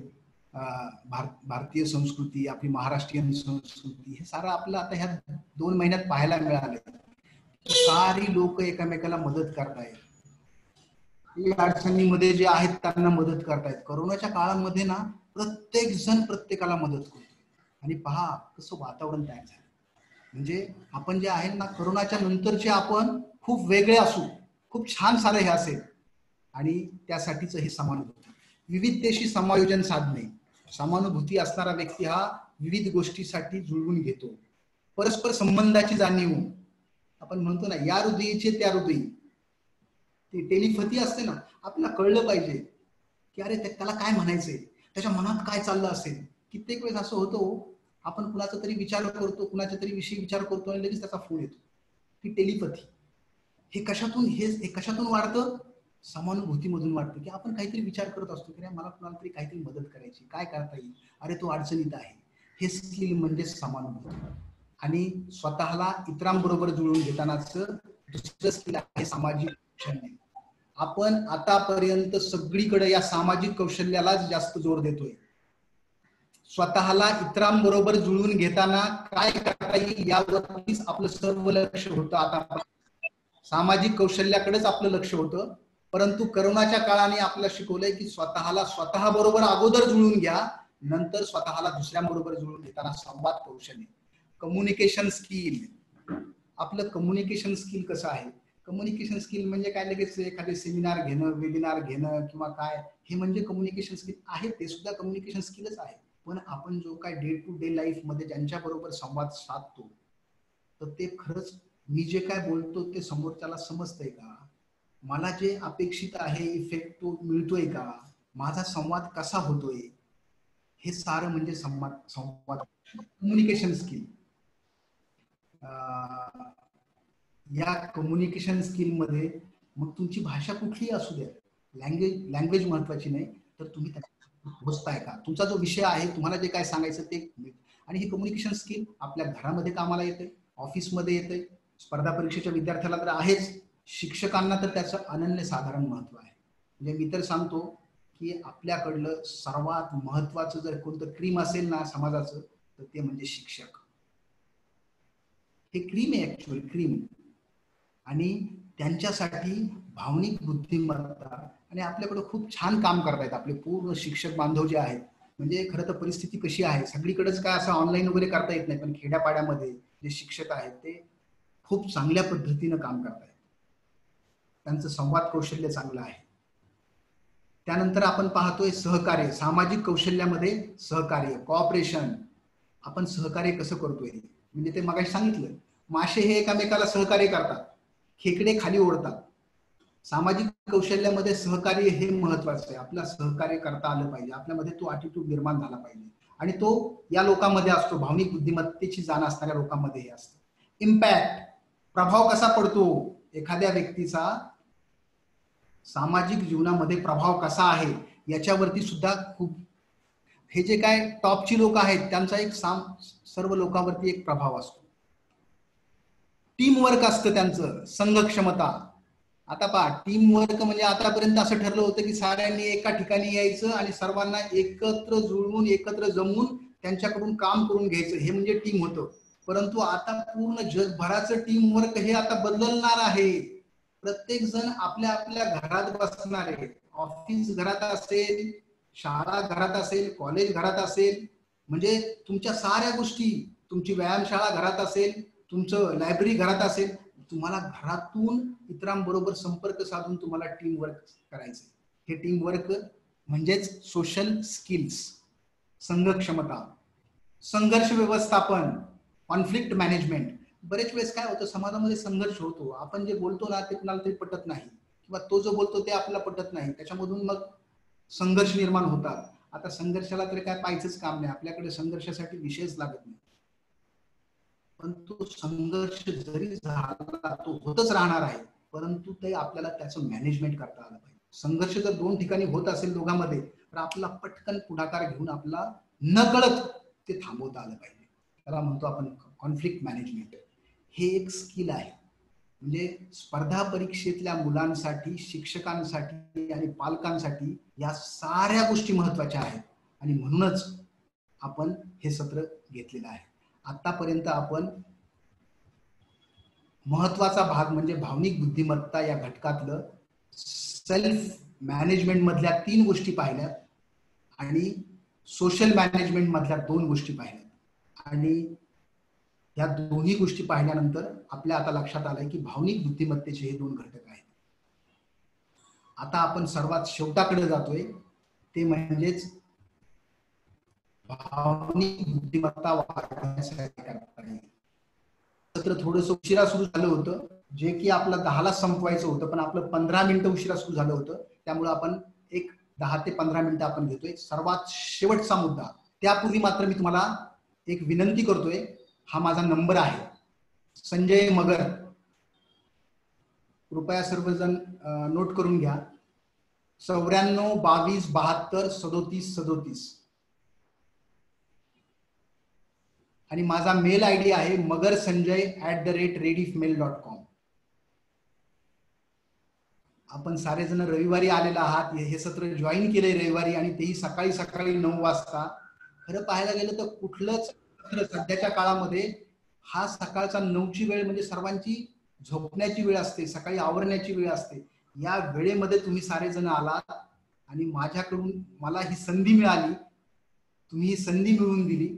भारतीय संस्कृती, आपली महाराष्ट्रीयन संस्कृती, हे सारं आपलं आता ह्या 2 महिन्यात पाहायला मिळालं. सारी लोक एकमेकाला मदत करतायत, अडचणीमध्ये जे आहेत त्यांना मदत करतायत. कोरोनाच्या काळामध्ये ना प्रत्येक जण प्रत्येकाला मदत करतो. आणि पहा कसं वातावरण तयार झालं. म्हणजे आपण जे आहे ना, कोरोनाच्या नंतरचे आपण खूप वेगळे असू, खूप छान सारं हे असेल. आणि त्यासाठीच हे समानुभूती, विविधतेशी समायोजन साधणे. समानुभूती असणारा व्यक्ती हा विविध गोष्टीसाठी जुळवून घेतो. परस्पर संबंधाची जाणीव, आपण म्हणतो ना या हृदयीचे त्या हृदयी, ती टेलिपॅथी असते ना, आपल्याला कळलं पाहिजे की अरे त्याला काय म्हणायचंय, त्याच्या मनात काय चाललं असेल. कित्येक वेळेस असं होतं, आपण कुणाचा तरी विचार करतो, कुणाच्या तरी विषयी विचार करतो आणि लगेच त्याचा फोन येतो. ती टेलिपॅथी. हे कशातून वाढतं, समानुभूतीमधून वाढतं. की आपण काहीतरी विचार करत असतो की मला कुणाला तरी काहीतरी मदत करायची, काय करता येईल, अरे तो अडचणीत आहे. हे स्किल म्हणजे समानुभूती. आणि स्वतःला इतरांबरोबर जुळवून घेतानाच दुसरं स्किल आहे सामाजिक कौशल्य. आपण आतापर्यंत सगळीकडे या सामाजिक कौशल्यालाच जास्त जोर देतोय. स्वतःला इतरांबरोबर जुळवून घेताना काय करता येईल यावरतीच आपलं सर्व लक्ष होतं. आता सामाजिक कौशल्याकडेच आपलं लक्ष होतं. परंतु करोनाच्या काळाने आपल्याला शिकवलंय की स्वतःला स्वतः बरोबर अगोदर जुळवून घ्या, नंतर स्वतःला दुसऱ्यांबरोबर जुळवून घेताना संवाद कौशल्य, कम्युनिकेशन स्किल. आपलं कम्युनिकेशन स्किल कसं आहे, कम्युनिकेशन स्किल म्हणजे काय, लगेच एखादे सेमिनार घेणं, वेबिनार घेणं किंवा काय, हे म्हणजे कम्युनिकेशन स्किल आहे. ते सुद्धा कम्युनिकेशन स्किलच आहे. पण आपण जो काय डे टू डे लाईफ मध्ये ज्यांच्या बरोबर संवाद साधतो, तर ते खरंच मी जे काय बोलतो ते समोरच्याला समजतंय का, मला जे अपेक्षित आहे इफेक्ट तो मिळतोय का, माझा संवाद कसा होतोय, हे सारं म्हणजे संवाद कम्युनिकेशन स्किल. या कम्युनिकेशन स्किल मध्ये मग तुमची भाषा कुठलीही असू द्या, लँग्वेज महत्वाची नाही, तर तुम्ही पोहोचताय का, तुमचा जो विषय आहे, तुम्हाला जे काय सांगायचं ते. आणि ही कम्युनिकेशन स्किल आपल्या घरामध्ये कामाला येते, ऑफिसमध्ये येते, स्पर्धा परीक्षेच्या विद्यार्थ्याला तर आहेच, शिक्षकांना तर त्याचं अनन्य साधारण महत्व आहे. म्हणजे मी तर सांगतो की आपल्याकडलं सर्वात महत्वाचं जर कोणतं क्रीम असेल ना समाजाचं, तर ते म्हणजे शिक्षक. हे क्रीम आहे, ऍक्च्युअली क्रीम. आणि त्यांच्यासाठी भावनिक बुद्धिमत्ता, आणि आपल्याकडे खूप छान काम करतायत आपले पूर्ण शिक्षक बांधव जे आहेत. म्हणजे खरं तर परिस्थिती कशी आहे, सगळीकडेच काय असं ऑनलाईन वगैरे करता येत नाही, पण खेड्यापाड्यामध्ये जे शिक्षक आहेत ते खूप चांगल्या पद्धतीनं काम करतायत. त्यांचं संवाद कौशल्य चांगलं आहे. त्यानंतर आपण पाहतोय सहकार्य, सामाजिक कौशल्यामध्ये सहकार्य, कॉपरेशन. आपण सहकार्य कसं करतोय, म्हणजे ते मगाशी सांगितलं, मासे हे एकमेकाला सहकार्य करतात, खेकडे खाली ओढतात. सामाजिक कौशल्यामध्ये सहकार्य हे महत्वाचं आहे. आपला सहकार्य करता आलं पाहिजे, आपल्यामध्ये तो ॲटिट्यूड निर्माण झाला पाहिजे, आणि तो या लोकांमध्ये असतो, भावनिक बुद्धिमत्तेची जाण असणाऱ्या लोकांमध्ये हे असतं. इम्पॅक्ट, प्रभाव कसा पडतो एखाद्या व्यक्तीचा सामाजिक जीवनामध्ये, प्रभाव कसा आहे याच्यावरती सुद्धा खूप, हे जे काय टॉपची लोक आहेत त्यांचा एक सर्व लोकांवरती एक प्रभाव असतो. टीम वर्क असतं त्यांचं, संघक्षमता. आता पहा, टीम वर्क म्हणजे आतापर्यंत असं ठरलं होतं की साऱ्यांनी एका ठिकाणी यायचं आणि सर्वांना एकत्र जुळवून, एकत्र जमून त्यांच्याकडून काम करून घ्यायचं, हे म्हणजे टीम होतं. परंतु आता पूर्ण जगभराचं टीम वर्क हे आता बदलणार आहे. प्रत्येक जण आपल्या आपल्या घरात बसणार आहे. ऑफिस घरात असेल, शाळा घरात असेल, कॉलेज घरात असेल, म्हणजे तुमच्या साऱ्या गोष्टी, तुमची व्यायामशाळा घरात असेल, तुमचं लायब्ररी घरात असेल, तुम्हाला घरातून इतरांबरोबर संपर्क साधून तुम्हाला टीम वर्क करायचं. हे टीम वर्क म्हणजेच सोशल स्किल्स, संघक्षमता, संघर्ष व्यवस्थापन, कॉन्फ्लिक्ट मॅनेजमेंट. बरेच वेळेस काय होतं, समाजामध्ये संघर्ष होतो, आपण जे बोलतो ना ते कुणाला तरी पटत नाही, किंवा तो जो बोलतो ते आपल्याला पटत नाही, त्याच्यामधून मग संघर्ष निर्माण होतात. आता संघर्षाला तरी काय पाहायचंच काम नाही, आपल्याकडे संघर्षासाठी विषयच लागत नाही. पण तो संघर्ष जरी झाला तो होतच राहणार आहे, परंतु ते आपल्याला त्याचं मॅनेजमेंट करता आलं पाहिजे. संघर्ष जर दोन ठिकाणी होत असेल दोघांमध्ये, तर आपला पटकन पुढाकार घेऊन आपला नकळत ते थांबवता आलं पाहिजे. त्याला म्हणतो आपण कॉन्फ्लिक्ट मॅनेजमेंट. हे एक स्किल आहे. म्हणजे स्पर्धा परीक्षेतल्या मुलांसाठी, शिक्षकांसाठी आणि पालकांसाठी या साऱ्या गोष्टी महत्वाच्या आहेत, आणि म्हणूनच आपण हे सत्र घेतलेलं आहे. आतापर्यंत आपण महत्वाचा भाग म्हणजे भावनिक बुद्धिमत्ता या घटकातलं सेल्फ मॅनेजमेंट मधल्या 3 गोष्टी पाहिल्यात, आणि सोशल मॅनेजमेंट मधल्या 2 गोष्टी पाहिल्यात. आणि या दोन्ही गोष्टी पाहिल्यानंतर आपल्या आता लक्षात आलंय की भावनिक बुद्धिमत्तेचे हे 2 घटक आहेत. आता आपण सर्वात शेवटाकडे जातोय, ते म्हणजेच भावनिक बुद्धिमत्ता वाढवण्यासाठी करता येईल. सत्र थोडंसं उशिरा सुरू झालं होतं, जे की आपलं 10ला संपवायचं होतं, पण आपलं 15 मिनिटं उशिरा सुरू झालं होतं. त्यामुळे आपण एक 10 ते 15 मिनिटं आपण घेतोय. सर्वात शेवटचा मुद्दा, त्यापूर्वी मात्र मी तुम्हाला एक विनंती करतोय. हा माझा नंबर आहे, संजय मगर. कृपया सर्वजण नोट करून घ्या, 94 22 72 37 37. आणि माझा मेल आयडी आहे magarsanjay@rediffmail.com. आपण सारेजण रविवारी आलेला आहात, हे सत्र जॉईन केलंय रविवारी, आणि तेही सकाळी सकाळी 9 वाजता. खरं पाहायला गेलं तर कुठलंच सत्र सध्याच्या काळामध्ये, हा सकाळचा 9ची वेळ म्हणजे सर्वांची झोपण्याची वेळ असते, सकाळी आवरण्याची वेळ असते. या वेळेमध्ये तुम्ही सारेजण आलात, आणि माझ्याकडून मला ही संधी मिळाली, तुम्ही ही संधी मिळवून दिली.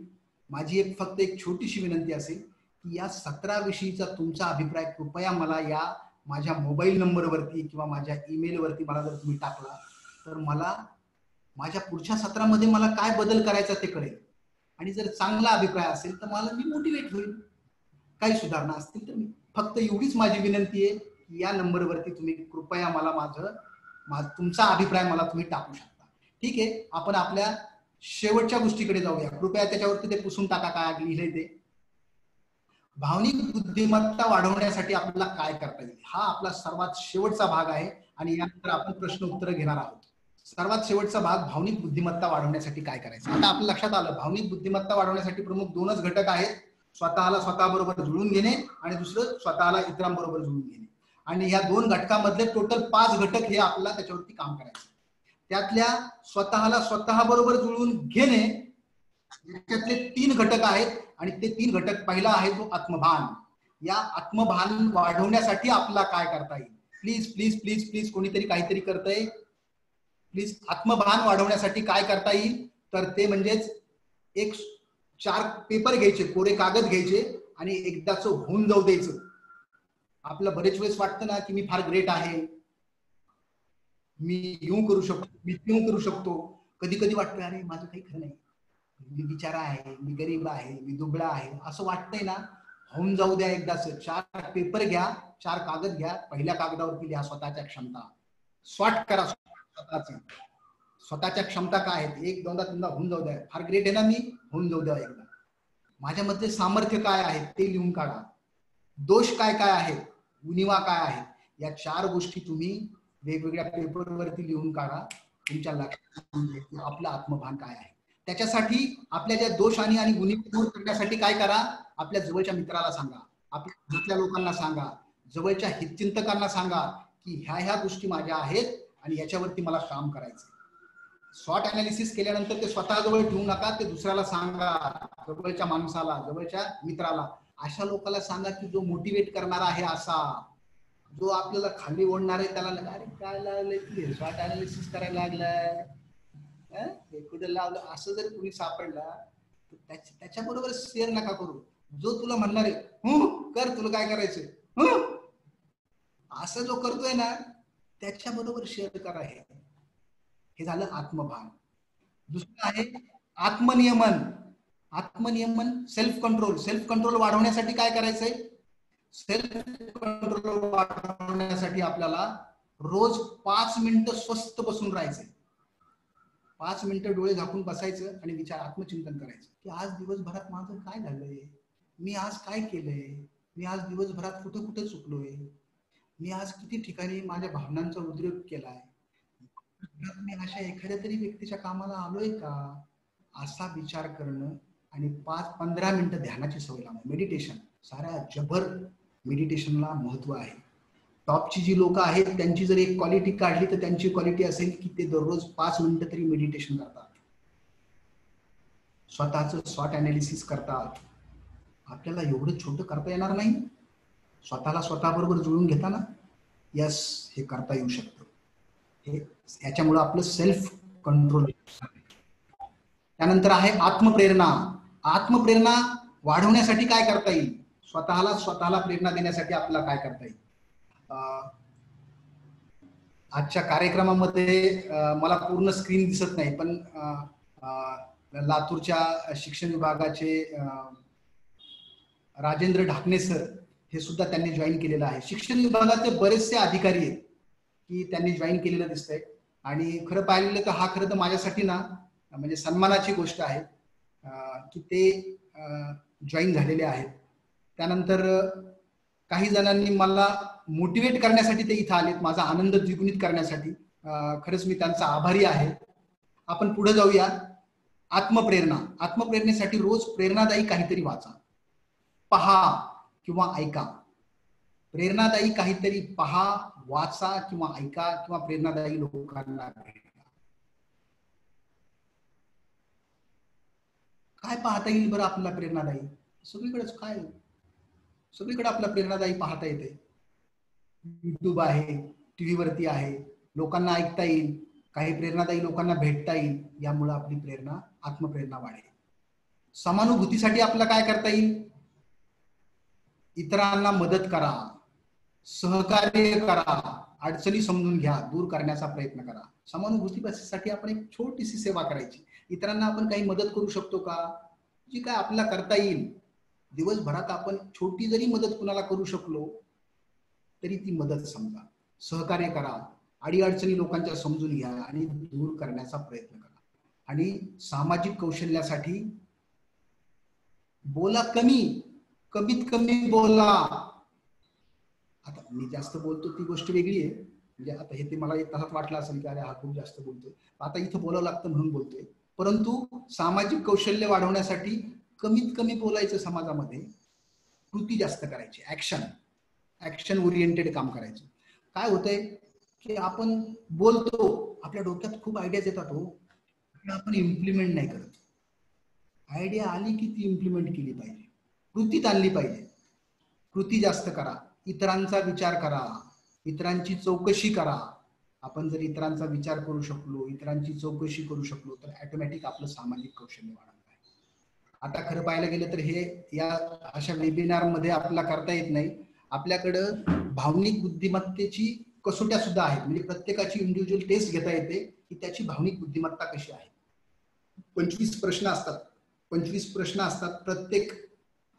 माझी फक्त एक छोटीशी विनंती असेल की या सत्राविषयीचा तुमचा अभिप्राय कृपया मला या माझ्या मोबाईल नंबरवरती किंवा माझ्या ईमेलवरती मला जर तुम्ही टाकला, तर मला माझ्या पुढच्या सत्रामध्ये मला काय बदल करायचा ते कळेल. आणि जर चांगला अभिप्राय असेल तर मला मी मोटिवेट होईल, काही सुधारणा असतील तर मी. फक्त एवढीच माझी विनंती आहे की या नंबरवरती तुम्ही कृपया मला तुमचा अभिप्राय मला तुम्ही टाकू शकता. ठीक आहे, आपण आपल्या शेवटच्या गोष्टीकडे जाऊया. कृपया त्याच्यावरती ते पुसून टाका काय लिहिलंय ते. भावनिक बुद्धिमत्ता वाढवण्यासाठी आपल्याला काय करता येईल, हा आपला सर्वात शेवटचा भाग आहे, आणि यानंतर आपण प्रश्न उत्तर घेणार आहोत. सर्वात शेवटचा भाग, भावनिक बुद्धिमत्ता वाढवण्यासाठी काय करायचं. आता आपल्या लक्षात आलं, भावनिक बुद्धिमत्ता वाढवण्यासाठी प्रमुख 2च घटक आहेत, स्वतःला स्वतःबरोबर जुळून घेणे, आणि दुसरं स्वतःला इतरांबरोबर जुळून घेणे. आणि ह्या 2 घटकांमधले टोटल 5 घटक हे आपल्याला त्याच्यावरती काम करायचं. त्यातल्या स्वतःला स्वतःबरोबर जुळवून घेणे याच्यातले 3 घटक आहेत, आणि ते 3 घटक, पहिला आहे तो आत्मभान. या आत्मभान वाढवण्यासाठी आपल्याला काय करता येईल? प्लीज प्लीज प्लीज प्लीज कोणीतरी काहीतरी करतंय. प्लीज आत्मभान वाढवण्यासाठी काय करता येईल? तर ते म्हणजेच एक 4 पेपर घ्यायचे, कोरे कागद घ्यायचे आणि एकदाच होऊन जाऊ द्यायचं. आपलं बरेच वेळेस वाटतं ना की मी फार ग्रेट आहे, मी येऊ करू शकतो, मी येऊ करू शकतो. कधी कधी वाटतं अरे माझं काही खरं नाही, मी बिचारा आहे, मी गरीब आहे, मी दुबळा आहे, असं वाटतंय ना. होऊन जाऊ द्या एकदाच. 4 पेपर घ्या, 4 कागद घ्या, पहिल्या कागदावरती लिहा स्वतःच्या क्षमता, स्वॉट करा स्वतःच. स्वतःच्या क्षमता काय आहेत, 1 2 3 होऊन जाऊ द्या. फार ग्रेट आहे ना मी, होऊन जाऊ द्या एकदा. माझ्यामध्ये सामर्थ्य काय आहे ते लिहून काढा. दोष काय काय आहेत, उणिवा काय आहेत, या 4 गोष्टी तुम्ही वेगवेगळ्या पेपरवरती लिहून काढा. तुमच्या लक्षात आपलं आत्मभान काय आहे. त्याच्यासाठी आपल्या ज्या दोष आणि उणिवा दूर करण्यासाठी काय करा, आपल्या जवळच्या मित्राला सांगा, आपल्या घरातल्या लोकांना सांगा, जवळच्या हितचिंतकांना सांगा की ह्या गोष्टी माझ्या आहेत आणि याच्यावरती मला काम करायचं. स्वॉट अनालिसिस केल्यानंतर ते स्वतःजवळ ठेवू नका, ते दुसऱ्याला सांगा, जवळच्या माणसाला, जवळच्या मित्राला. अशा लोकांना सांगा की जो मोटिवेट करणारा आहे, असा जो आपल्याला खाली ओढणार आहे त्याला अरे काय लागलंय, स्वॉट अनालिसिस करायला लागलाय, कुठे लावलं, असं जर कुणी सापडला तर त्याच्याबरोबर शेअर नका करू. जो तुला म्हणणार आहे कर, तुला काय करायचंय, असं जो करतोय ना त्याच्याबरोबर शेअर करा. हे झालं आत्मभान. दुसरं आहे आत्मनियमन. आत्मनियमन, सेल्फ कंट्रोल. सेल्फ कंट्रोल वाढवण्यासाठी काय करायचंय? सेल्फ कंट्रोल वाढवण्यासाठी आपल्याला रोज 5 मिनिटं स्वस्थ बसून राहायचंय. 5 मिनिटं डोळे झाकून बसायचं आणि विचार, आत्मचिंतन करायचं की आज दिवसभरात माझं काय झालंय, मी आज काय केलंय, मी आज दिवसभरात कुठं कुठं चुकलोय, मी आज किती ठिकाणी माझ्या भावनांचा उद्रेक केलाय, मी अशा एखाद्या तरी व्यक्तीच्या कामाला आलोय का, असा विचार करणं. आणि 5-15 मिनिटं ध्यानाची सवय लावणं, मेडिटेशन. साऱ्या जगभर मेडिटेशनला महत्व आहे. टॉपची जी लोक आहेत त्यांची जर एक क्वालिटी काढली तर त्यांची क्वालिटी असेल की ते दररोज 5 मिनिटं तरी मेडिटेशन करतात, स्वतःचं स्वॉट अनालिसिस करतात. आपल्याला एवढं छोटं करता येणार नाही. स्वतःला स्वतःबरोबर जुळून घेताना यस हे करता येऊ शकतं. हे याच्यामुळे आपलं सेल्फ कंट्रोल. त्यानंतर आहे आत्मप्रेरणा. आत्मप्रेरणा वाढवण्यासाठी काय करता येईल, स्वतःला प्रेरणा देण्यासाठी आपल्याला काय करता येईल. आजच्या कार्यक्रमामध्ये मला पूर्ण स्क्रीन दिसत नाही, पण लातूरच्या शिक्षण विभागाचे राजेंद्र ढाकणे सर हे सुद्धा त्यांनी जॉईन केलेलं आहे. शिक्षण विभागाचे बरेचसे अधिकारी आहेत की त्यांनी जॉईन केलेलं दिसतंय. आणि खरं पाहिलेलं तर हा खरं तर माझ्यासाठी ना म्हणजे सन्मानाची गोष्ट आहे की ते जॉईन झालेले आहेत. त्यानंतर काही जणांनी मला मोटिवेट करण्यासाठी ते इथं आलेत, माझा आनंद द्विगुणित करण्यासाठी. खरंच मी त्यांचा आभारी आहे. आपण पुढे जाऊया. आत्मप्रेरणा. आत्मप्रेरणेसाठी रोज प्रेरणादायी काहीतरी वाचा, पहा किंवा ऐका. प्रेरणादायी काहीतरी पहा, वाचा किंवा ऐका किंवा प्रेरणादायी लोकांना भेटा. काय पाहता येईल बरं आपल्याला प्रेरणादायी? सगळीकडेच काय, सगळीकडे आपल्याला प्रेरणादायी पाहता येते. युट्यूब आहे, टीव्ही वरती आहे, लोकांना ऐकता येईल, काही प्रेरणादायी लोकांना भेटता येईल. यामुळे आपली प्रेरणा, आत्मप्रेरणा वाढेल. समानुभूतीसाठी आपल्याला काय करता येईल? इतरांना मदत करा, सहकार्य करा, अडचणी समजून घ्या, दूर करण्याचा प्रयत्न करा. समानुभूतीसाठी आपण एक छोटीशी सेवा करायची. इतरांना आपण काही मदत करू शकतो का, जी काय आपल्याला करता येईल. दिवसभरात आपण छोटी जरी मदत कुणाला करू शकलो तरी ती मदत समजा. सहकार्य करा, अडीअडचणी लोकांच्या समजून घ्या आणि दूर करण्याचा प्रयत्न करा. आणि सामाजिक कौशल्यासाठी बोला कमी, कमीत कमी बोला. आता मी जास्त बोलतो ती गोष्ट वेगळी आहे. म्हणजे आता हे ते मला एक तासात वाटलं असेल की अरे हा खूप जास्त बोलतोय, आता इथं बोलावं लागतं म्हणून बोलतोय. परंतु सामाजिक कौशल्य वाढवण्यासाठी कमीत कमी बोलायचं, समाजामध्ये कृती जास्त करायची, ऍक्शन ओरिएंटेड काम करायचं. काय होतंय की आपण बोलतो, आपल्या डोक्यात खूप आयडियाज येतात हो, आपण इम्प्लिमेंट नाही करत. आयडिया आली की ती इम्प्लिमेंट केली पाहिजे, कृतीत आणली पाहिजे. कृती जास्त करा, इतरांचा विचार करा, इतरांची चौकशी करा. आपण जर इतरांचा विचार करू शकलो, इतरांची चौकशी करू शकलो, तर ऑटोमॅटिक आपलं सामाजिक कौशल्य वाढणार आहे. आता खरं पाहायला गेलं तर हे या अशा वेबिनार मध्ये आपल्याला करता येत नाही. आपल्याकडं भावनिक बुद्धिमत्तेची कसोट्या सुद्धा आहेत. म्हणजे प्रत्येकाची इंडिव्हिज्युअल टेस्ट घेता येते की त्याची भावनिक बुद्धिमत्ता कशी आहे. 25 प्रश्न असतात. 25 प्रश्न असतात. प्रत्येक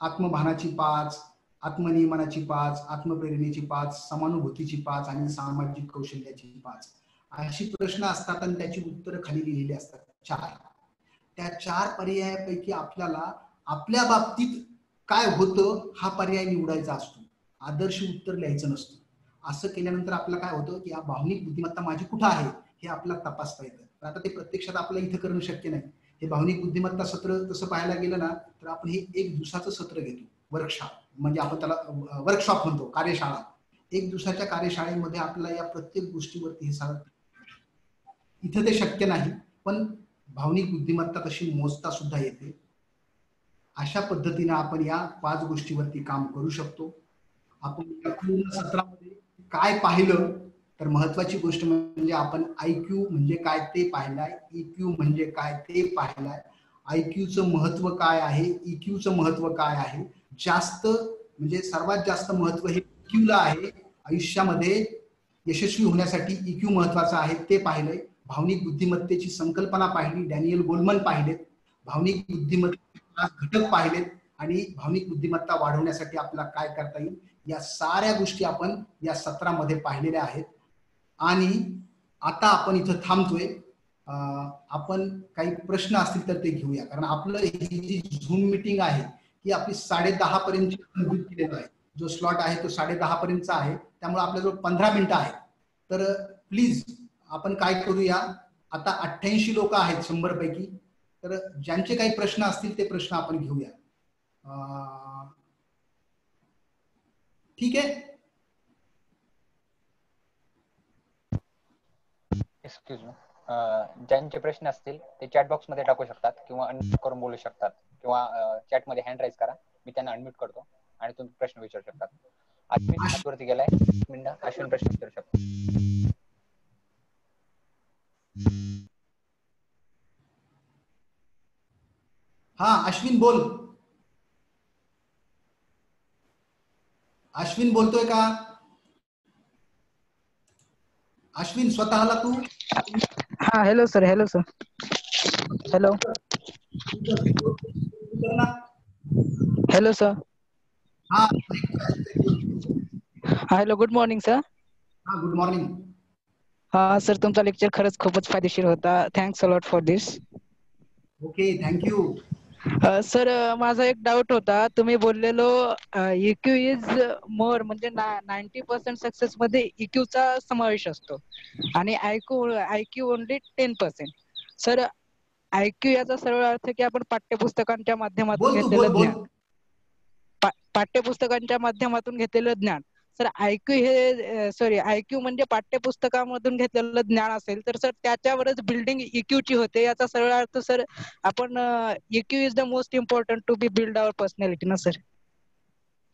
आत्मभानाची 5, आत्मनियमनाची 5, आत्मप्रेरणेची 5, समानुभूतीची 5 आणि सामाजिक कौशल्याची 5 अशी प्रश्न असतात आणि त्याची उत्तरं खाली लिहिलेली असतात 4. त्या 4 पर्यायापैकी आपल्याला आपल्या बाबतीत काय होतं हा पर्याय निवडायचा असतो. आदर्श उत्तर लिहायचं नसतं. असं केल्यानंतर आपल्याला काय होतं की या भावनिक बुद्धिमत्ता माझी कुठं आहे हे आपल्याला तपासता येतं. तर आता ते प्रत्यक्षात आपल्याला इथं करणं शक्य नाही. हे भावनिक बुद्धिमत्ता सत्र तसं पाहायला गेलं ना तर आपण हे 1 दिवसाचं सत्र घेतो. वर्कशॉप म्हणजे आपण त्याला वर्कशॉप म्हणतो, कार्यशाळा. 1 दिवसाच्या कार्यशाळेमध्ये आपल्याला या प्रत्येक गोष्टीवरती हे सांगत. इथं ते शक्य नाही, पण भावनिक बुद्धिमत्ता तशी मोजता सुद्धा येते. अशा पद्धतीने आपण या 5 गोष्टीवरती काम करू शकतो. आपण या पूर्ण सत्रामध्ये काय पाहिलं तर महत्वाची गोष्ट म्हणजे आपण IQ म्हणजे काय ते पाहिलंय, EQ म्हणजे काय ते पाहिलंय, IQचं महत्व काय आहे, EQचं महत्व काय आहे. जास्त म्हणजे सर्वात जास्त महत्व हे EQ ला आहे. आयुष्यामध्ये यशस्वी होण्यासाठी EQ महत्वाचा आहे ते पाहिलंय. भावनिक बुद्धिमत्तेची संकल्पना पाहिली, डॅनियल गोलमन पाहिलेत. भावनिक बुद्धिमत्ता घटक पाहिलेत आणि भावनिक बुद्धिमत्ता वाढवण्यासाठी आपल्याला काय करता येईल या साऱ्या गोष्टी आपण या सत्रामध्ये पाहिलेल्या आहेत. आणि आता आपण इथं थांबतोय. आपण काही प्रश्न असतील तर ते घेऊया, कारण आपलं ही जी झूम मीटिंग आहे ही आपली 10:30 पर्यंत केलेलं आहे. जो स्लॉट आहे तो 10:30 पर्यंतचा आहे. त्यामुळे आपल्याजवळ 15 मिनिटं आहेत. तर प्लीज आपण काय करूया, आता 88 लोक आहेत 100 पैकी. तर ज्यांचे काही प्रश्न असतील ते प्रश्न आपण घेऊया. ठीक आहे. एक्सक्यूज मी, ज्यांचे प्रश्न असतील ते चॅट बॉक्स मध्ये टाकू शकतात किंवा अनम्यूट करून बोलू शकतात किंवा चॅट मध्ये हँड राईज करा, मी त्यांना अनम्यूट करतो आणि तुम्ही प्रश्न विचारू शकतात. अश्विन हातवरती गेलाय, अश्विन प्रश्न विचारू शकतो. हा अश्विन बोल. अश्विन बोलतोय का? अश्विन स्वतःला तू. हा hello sir. Hello sir. Hello hello sir. हा हॅलो, गुड मॉर्निंग सर. हा गुड मॉर्निंग. हा सर, तुमचा लेक्चर खरंच खूपच फायदेशीर होता. Thanks a lot for this. Okay, thank you. Sir माझा एक डाऊट होता. तुम्ही बोललेलो EQ इज मोर म्हणजे 90% सक्सेस मध्ये EQ चा समावेश असतो आणि IQ ओनली 10%. सर IQ याचा सरळ अर्थ की आपण पाठ्यपुस्तकांच्या माध्यमातून बोल तू, घेतलेलं बोल बोल. ज्ञान, पाठ्यपुस्तकांच्या माध्यमातून घेतलेलं ज्ञान. सर IQ म्हणजे पाठ्यपुस्तकामधून घेतलेलं ज्ञान असेल तर सर त्याच्यावरच बिल्डिंग EQ ची होते. याचा सरळ अर्थ सर आपण EQ is the most important to be build our personality ना सर.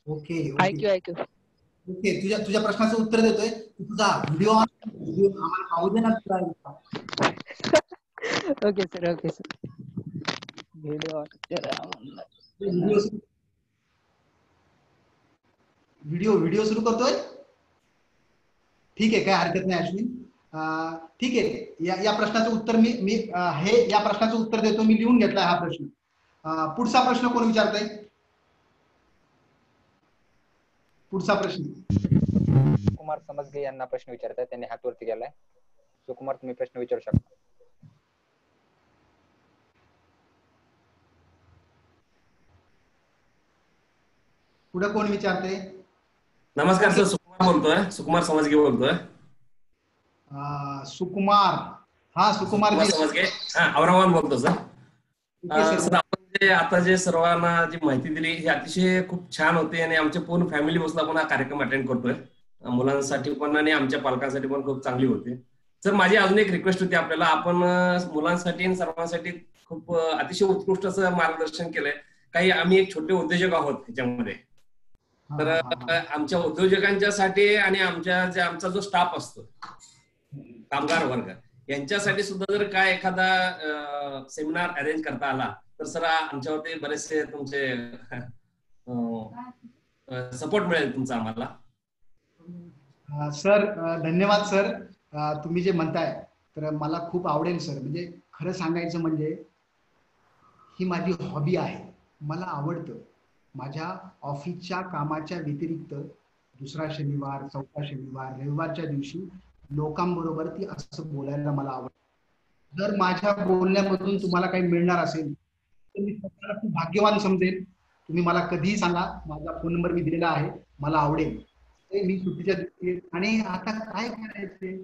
Okay IQ. ओके, तुझ्या प्रश्नाचं उत्तर देतोय. तुझा व्हिडिओ आम्हाला पाहू दे ना. Okay sir. Okay sir. Video सुरू करतोय. ठीक आहे, काय हरकत नाही अश्विन. ठीक आहे, या प्रश्नाचं उत्तर मी या प्रश्नाचं उत्तर देतो. मी लिहून घेतलाय हा प्रश्न. पुढचा प्रश्न कोण विचारतंय? पुढचा प्रश्न सुकुमार समजगे यांना प्रश्न विचारताय, त्यांनी हातवरती गेलाय. सुकुमार, तुम्ही प्रश्न विचारू शकता. पुढे कोण विचारते? नमस्कार सर, सुकुमार बोलतोय. सुकुमार समजगे बोलतोय. सुकुमार. हा सुकुमार समजगे, औरंगाबाद बोलतो सर. सर आपण आता जे सर्वांना जी माहिती दिली ही अतिशय खूप छान होती आणि आमच्या पूर्ण फॅमिली बसला आपण हा कार्यक्रम अटेंड करतोय. मुलांसाठी पण आणि आमच्या पालकांसाठी पण खूप चांगली होती. सर माझी अजून एक रिक्वेस्ट होती आपल्याला, आपण मुलांसाठी आणि सर्वांसाठी खूप अतिशय उत्कृष्ट असं मार्गदर्शन केलंय. काही आम्ही एक छोटे उद्योजक आहोत ह्याच्यामध्ये. तर आमच्या उद्योजकांच्यासाठी आणि आमचा जो स्टाफ असतो, कामगार वर्ग, यांच्यासाठी सुद्धा जर काय एखादा सेमिनार अरेंज करता आला तर सर आमच्यावरती बरेचसे तुमचे सपोर्ट मिळेल तुमचा आम्हाला. सर धन्यवाद सर. तुम्ही जे म्हणताय तर मला खूप आवडेल सर. म्हणजे खरं सांगायचं म्हणजे ही माझी हॉबी आहे, मला आवडतं. माझ्या ऑफिसच्या कामाच्या व्यतिरिक्त दुसरा शनिवार, चौथा शनिवार, रविवारच्या दिवशी लोकांबरोबर ती असं बोलायला मला आवडतं. जर माझ्या बोलण्यामधून तुम्हाला काही मिळणार असेल तर मी स्वतःला खूप भाग्यवान समजेल. तुम्ही मला कधीही सांगा, माझा फोन नंबर मी दिलेला आहे, मला आवडेल. मी सुट्टीच्या दिवशी. आणि आता काय करायचंय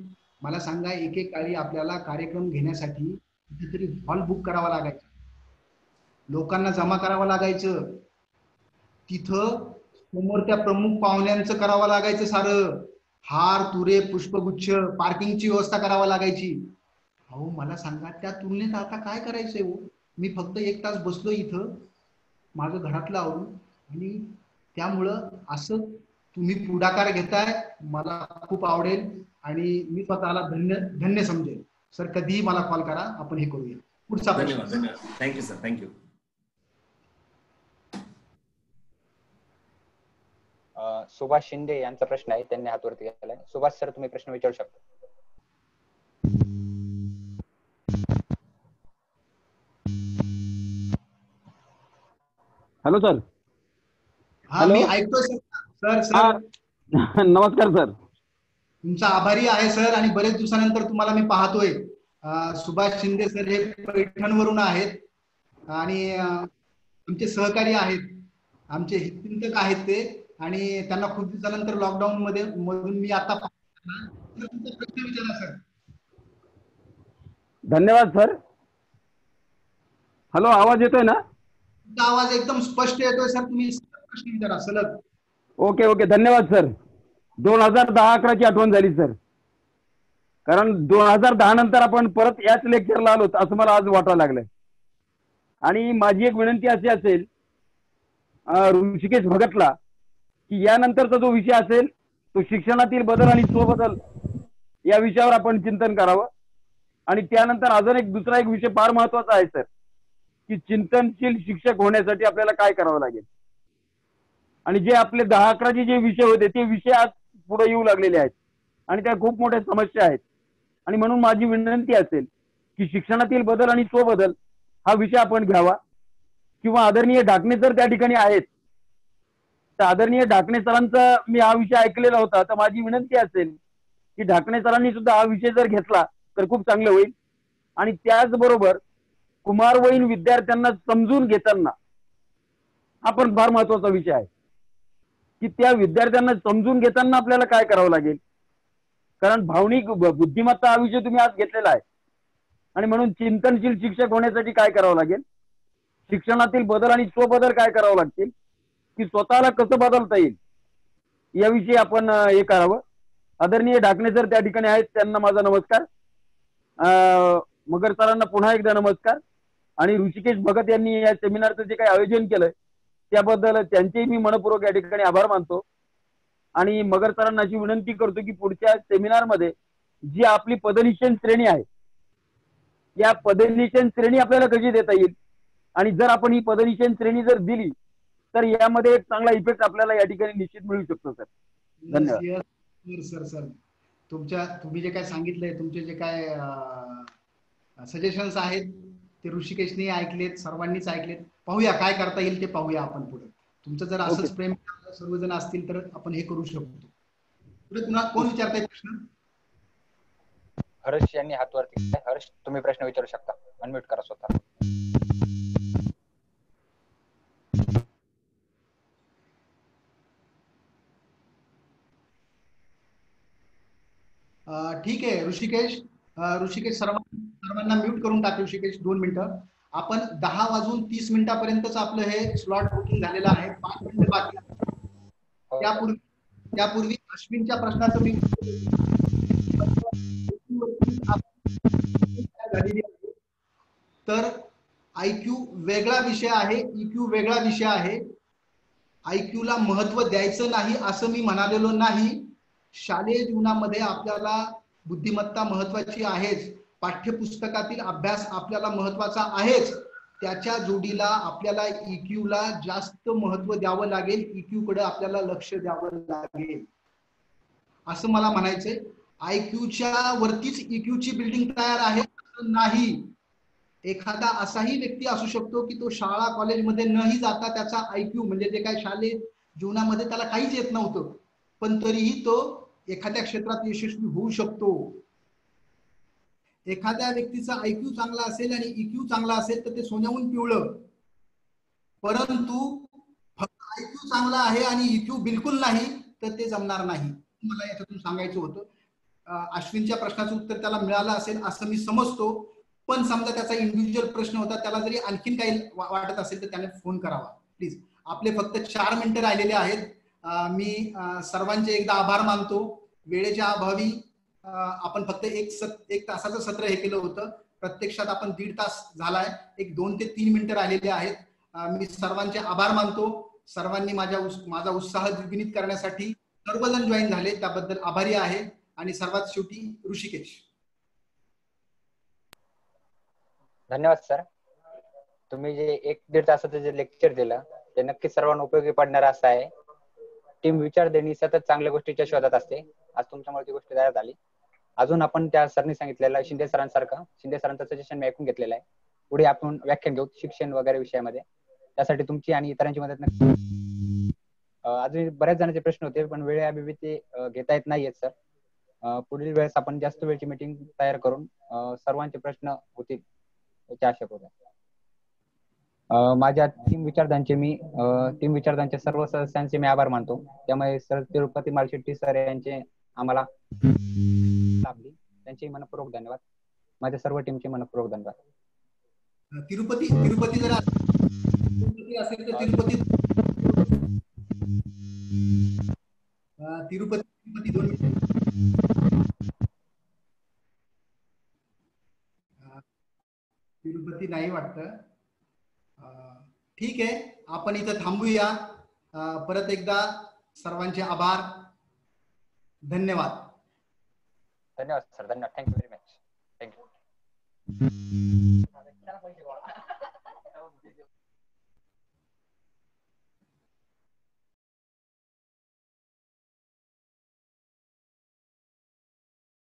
मला सांगा. एकेकाळी आपल्याला कार्यक्रम घेण्यासाठी कुठेतरी हॉल बुक करावा लागायचा, लोकांना जमा करावं लागायचं, तिथं समोर त्या प्रमुख पाहुण्यांचं करावं लागायचं सारं, हार तुरे पुष्पगुच्छ, पार्किंगची व्यवस्था करावी लागायची. अहो मला सांगा, त्या तुलनेत आता काय करायचंय हो. मी फक्त 1 तास बसलो इथं माझं घरातलं आवरून, आणि त्यामुळं असं तुम्ही पुढाकार घेताय, मला खूप आवडेल आणि मी स्वतःला धन्य समजेल. सर कधीही मला कॉल करा, आपण हे करूया. पुढचा प्रश्न. धन्यवाद. Thank you sir. Thank you. Subhash Shinde यांचा प्रश्न आहे, त्यांनी हात वरती केलाय. सुभाष सर तुम्ही प्रश्न विचारू शकता. Hello sir. हा मी ऐकतोय सर. सर नमस्कार सर. तुमचा आभारी आहे सर, आणि बरेच दिवसानंतर तुम्हाला मी पाहतोय. सुभाष शिंदे सर हे पैठणवरून आहेत आणि आमचे सहकारी आहेत, आमचे हितचिंतक आहेत ते, आणि त्यांना खूप दिवसानंतर लॉकडाऊन मधून मी आता तुमचा प्रश्न विचारा सर. धन्यवाद सर. हॅलो, आवाज येतोय ना? तुमचा आवाज एकदम स्पष्ट येतोय सर. तुम्ही प्रश्न विचारा सलग. Okay okay. धन्यवाद सर. 2010-11ची आठवण झाली सर, कारण 2010 नंतर आपण परत याच लेक्चरला आलो असं मला आज वाटायला लागलंय. आणि माझी एक विनंती अशी असेल ऋषिकेश भगतला, की यानंतरचा जो विषय असेल तो शिक्षणातील बदल आणि स्वबदल या विषयावर आपण चिंतन करावं. आणि त्यानंतर अजून दुसरा एक विषय फार महत्वाचा आहे सर, की चिंतनशील शिक्षक होण्यासाठी आपल्याला काय करावं लागेल. आणि जे आपले 10-11चे जे विषय होते ते विषय आज पुढे येऊ लागलेले आहेत आणि त्या खूप मोठ्या समस्या आहेत. आणि म्हणून माझी विनंती असेल की शिक्षणातील बदल आणि स्वबदल हा विषय आपण घ्यावा. किंवा आदरणीय ढाकणे सर त्या ठिकाणी आहेत, तर आदरणीय ढाकणे सरांचा मी हा विषय ऐकलेला होता, तर माझी विनंती असेल की ढाकणे सरांनी सुद्धा हा विषय जर घेतला तर खूप चांगलं होईल. आणि त्याचबरोबर कुमारवयीन विद्यार्थ्यांना समजून घेताना हा पण फार महत्वाचा विषय आहे, की त्या विद्यार्थ्यांना समजून घेताना आपल्याला काय करावं लागेल. कारण भावनिक बुद्धिमत्ता हा विषय तुम्ही आज घेतलेला आहे, आणि म्हणून चिंतनशील शिक्षक होण्यासाठी काय करावं लागेल, शिक्षणातील बदल आणि स्वबदल काय करावं लागतील, की स्वतःला कसं बदलता येईल याविषयी आपण हे करावं. आदरणीय ढाकणे सर त्या ठिकाणी आहेत, त्यांना माझा नमस्कार. मगर सरांना पुन्हा एकदा नमस्कार. आणि ऋषिकेश भगत यांनी या सेमिनारचं जे काही आयोजन केलंय त्याबद्दल त्यांचेही मी मनपूर्वक या ठिकाणी आभार मानतो. आणि मगर सरांना अशी विनंती करतो की पुढच्या सेमिनारमध्ये जी आपली पदनिश्चय श्रेणी आहे, या पदनिश्चय श्रेणी आपल्याला कशी देता येईल, आणि जर आपण ही पदनिश्चय श्रेणी जर दिली तर यामध्ये एक चांगला इफेक्ट आपल्याला या ठिकाणी निश्चित मिळू शकतो सर. धन्यवाद. सर तुम्ही जे काय सांगितलंय, तुमचे जे काय सजेशन्स आहेत ते ऋषिकेशने ऐकलेत, सर्वांनीच ऐकलेत. पाहूया काय करता येईल ते पाहूया आपण पुढे. तुमचं जर असंच प्रेम सर्वजण असतील तर आपण हे करू शकतो. पुढे पुन्हा कोण विचारताय प्रश्न? हर्ष यांनी हात वरती केलाय. हर्ष तुम्ही प्रश्न विचारू शकता, अनम्यूट करा स्वतः. ठीक आहे ऋषिकेश. ऋषिकेश सर्वांना म्यूट करून टाक. ऋषिकेश 2 मिनिटं. आपण 10 वाजून 30 मिनिटापर्यंतच आपलं हे स्लॉट बुकिंग झालेलं आहे. 5 मिनिटं बाकी. त्यापूर्वी अश्विनच्या प्रश्नाचं मी तर IQ वेगळा विषय आहे, EQ वेगळा विषय आहे. IQ ला महत्व द्यायचं नाही असं मी म्हणालेलो नाही. शालेय जीवनामध्ये आपल्याला बुद्धिमत्ता महत्वाची आहेच, पाठ्यपुस्तकातील अभ्यास आपल्याला महत्वाचा आहेच, त्याच्या जोडीला आपल्याला EQ ला जास्त महत्व द्यावं लागेल, EQ कडे आपल्याला लक्ष द्यावं लागेल असं मला म्हणायचंय. IQ च्या वरतीच EQ ची बिल्डिंग तयार आहे असं नाही. एखादा असाही व्यक्ती असू शकतो की तो शाळा कॉलेजमध्ये नही जाता त्याचा IQ म्हणजे जे काय शालेय जीवनामध्ये त्याला काहीच येत नव्हतं, पण तरीही तो एखाद्या क्षेत्रात यशस्वी होऊ शकतो. एखाद्या व्यक्तीचा IQ चांगला असेल आणि EQ चांगला असेल तर ते सोन्याहून पिवळं, परंतु फक्त IQ चांगला आहे आणि EQ बिलकुल नाही तर ते जमणार नाही. मला याच्यातून सांगायचं होतं. अश्विनच्या प्रश्नाचं उत्तर त्याला मिळालं असेल असं मी समजतो, पण समजा त्याचा इंडिव्हिज्युअल प्रश्न होता, त्याला जरी आणखीन काही वाटत असेल तर त्याने फोन करावा प्लीज. आपले फक्त 4 मिनिटं राहिलेले आहेत. मी सर्वांचे एकदा आभार मानतो. वेळेच्या अभावी आपण फक्त एक तासाचं सत्र हे केलं होतं, प्रत्यक्षात आपण 1.5 तास झालाय. एक 2 ते 3 मिनिटं राहिलेले आहेत. मी सर्वांचे आभार मानतो. सर्वांनी माझा उत्साह द्विगुणित करण्यासाठी सर्वजण जॉईन झाले, त्याबद्दल आभारी आहे. आणि सर्वात शेवटी ऋषिकेश. धन्यवाद सर. तुम्ही जे 1-1.5 तासाचं जे लेक्चर दिलं ते नक्कीच सर्वांना उपयोगी पडणार असं आहे. टीम विचारधणी सतत चांगल्या गोष्टीच्या शोधात असते. आज तुमच्यामुळे ती गोष्ट तयार झाली. अजून आपण त्या सरनी सांगितलेलं शिंदे सरांचं सजेशन मी ऐकून घेतलेलं आहे. पुढे आपण व्याख्यान घेऊ शिक्षण वगैरे विषयामध्ये. त्यासाठी तुमची आणि इतरांची मदत नक्की. अजून बऱ्याच जणांचे प्रश्न होते पण वेळेअभावी ते घेता येत नाहीयेत सर. पुढील वेळेस आपण जास्त वेळची मीटिंग तयार करून सर्वांचे प्रश्न होतील याची आशा करूया. माझ्या टीम विचारधांचे सर्व सदस्यांचे मी आभार मानतो. त्यामुळे सर तिरुपती मालशेट्टी सर यांचे आम्हाला लाभली, त्यांचे मनपूर्वक धन्यवाद. माझ्या सर्व टीमचे मनपूर्वक धन्यवाद. तिरुपती जर असेल तर तिरुपती 2 मिनिटं. तिरुपती नाही वाटतं. ठीक आहे, आपण इथं थांबूया. परत एकदा सर्वांचे आभार, धन्यवाद. धन्यवाद सर. धन्यवाद. Thank you very much. थँक्यू.